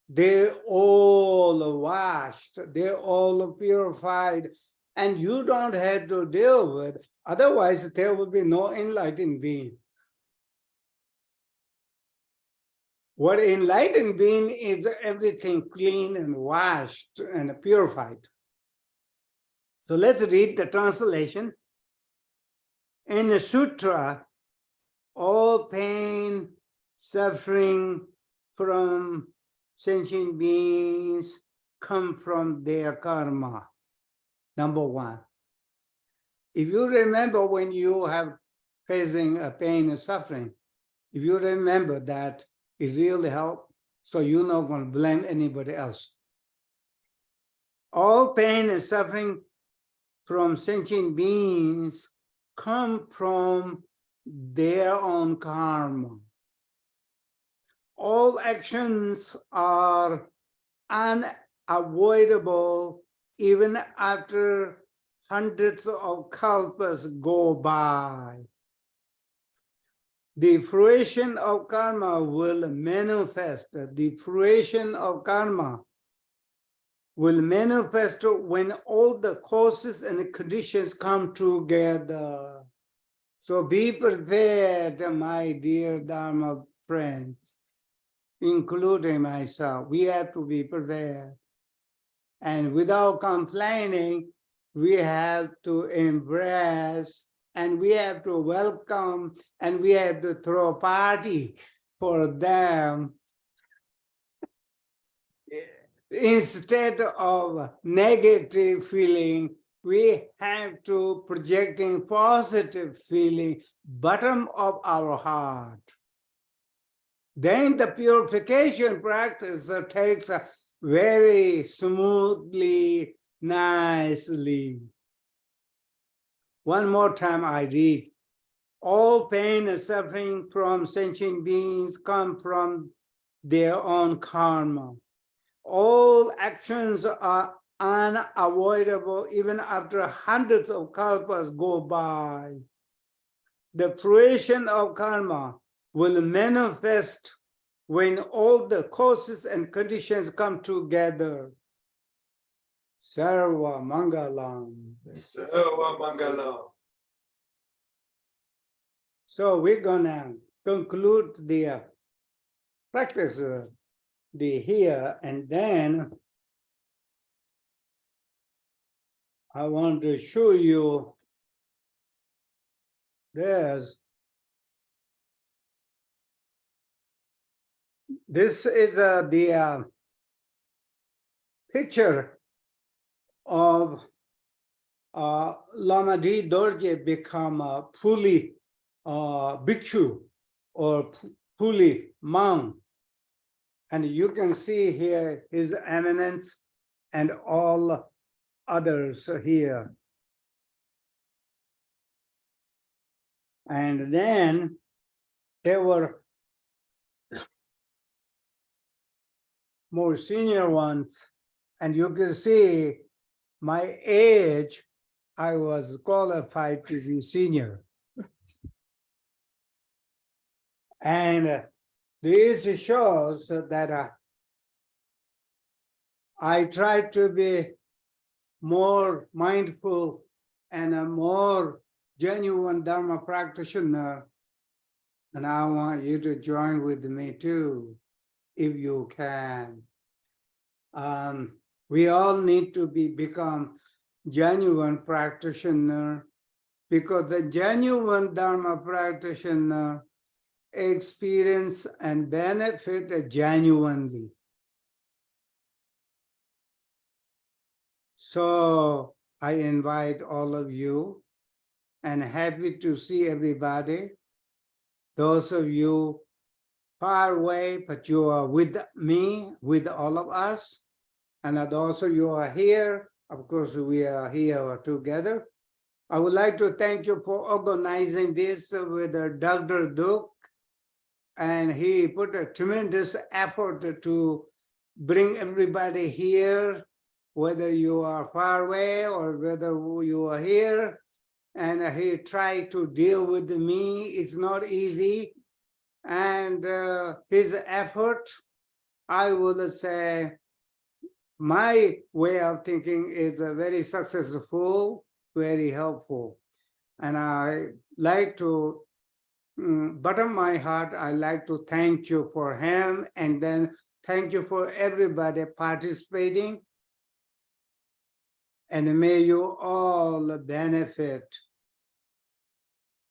they're all washed, they're all purified, and you don't have to deal with, otherwise there will be no enlightened being. What enlightened being is everything clean and washed and purified. So let's read the translation. In the sutra, all pain, suffering from sentient beings come from their karma. Number one. If you remember when you have facing a pain and suffering, if you remember that, it really helps, so you're not going to blame anybody else. All pain and suffering from sentient beings come from their own karma. All actions are unavoidable even after hundreds of kalpas go by. The fruition of karma will manifest. The fruition of karma will manifest when all the causes and conditions come together. So be prepared, my dear Dharma friends, including myself. We have to be prepared. And without complaining, we have to embrace, and we have to welcome, and we have to throw a party for them. Instead of negative feeling, we have to projecting positive feeling, bottom of our heart. Then the purification practice takes very smoothly, nicely. One more time I read. All pain and suffering from sentient beings come from their own karma. All actions are unavoidable even after hundreds of kalpas go by. The fruition of karma will manifest when all the causes and conditions come together. Sarva Mangalam. Sarva Mangalam. So we're gonna conclude the practice here, and then I want to show you this. This is the picture of Lama D Dorjee become a Puli bhikshu or Puli monk. And you can see here his eminence and all others here. And then there were more senior ones, and you can see my age, I was qualified to be senior. And this shows that I try to be more mindful and a more genuine Dharma practitioner. And I want you to join with me too, if you can. We all need to become genuine practitioner, because the genuine Dharma practitioner experience and benefit genuinely. So I invite all of you, and happy to see everybody. Those of you far away, but you are with me, with all of us. And those of you are here, of course, we are here together. I would like to thank you for organizing this with Dr. Duke. And he put a tremendous effort to bring everybody here, whether you are far away or whether you are here. And he tried to deal with me. It's not easy. And his effort, I will say, my way of thinking is very successful, very helpful. And I like to bottom of my heart, I like to thank you for him, and then thank you for everybody participating. And may you all benefit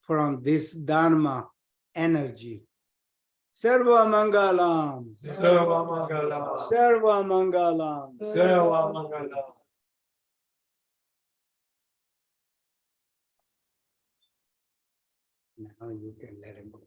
from this Dharma energy. Sarva Mangalam. Sarva Mangala. Sarva Mangalam. Sarva Mangala. Now you can let him go.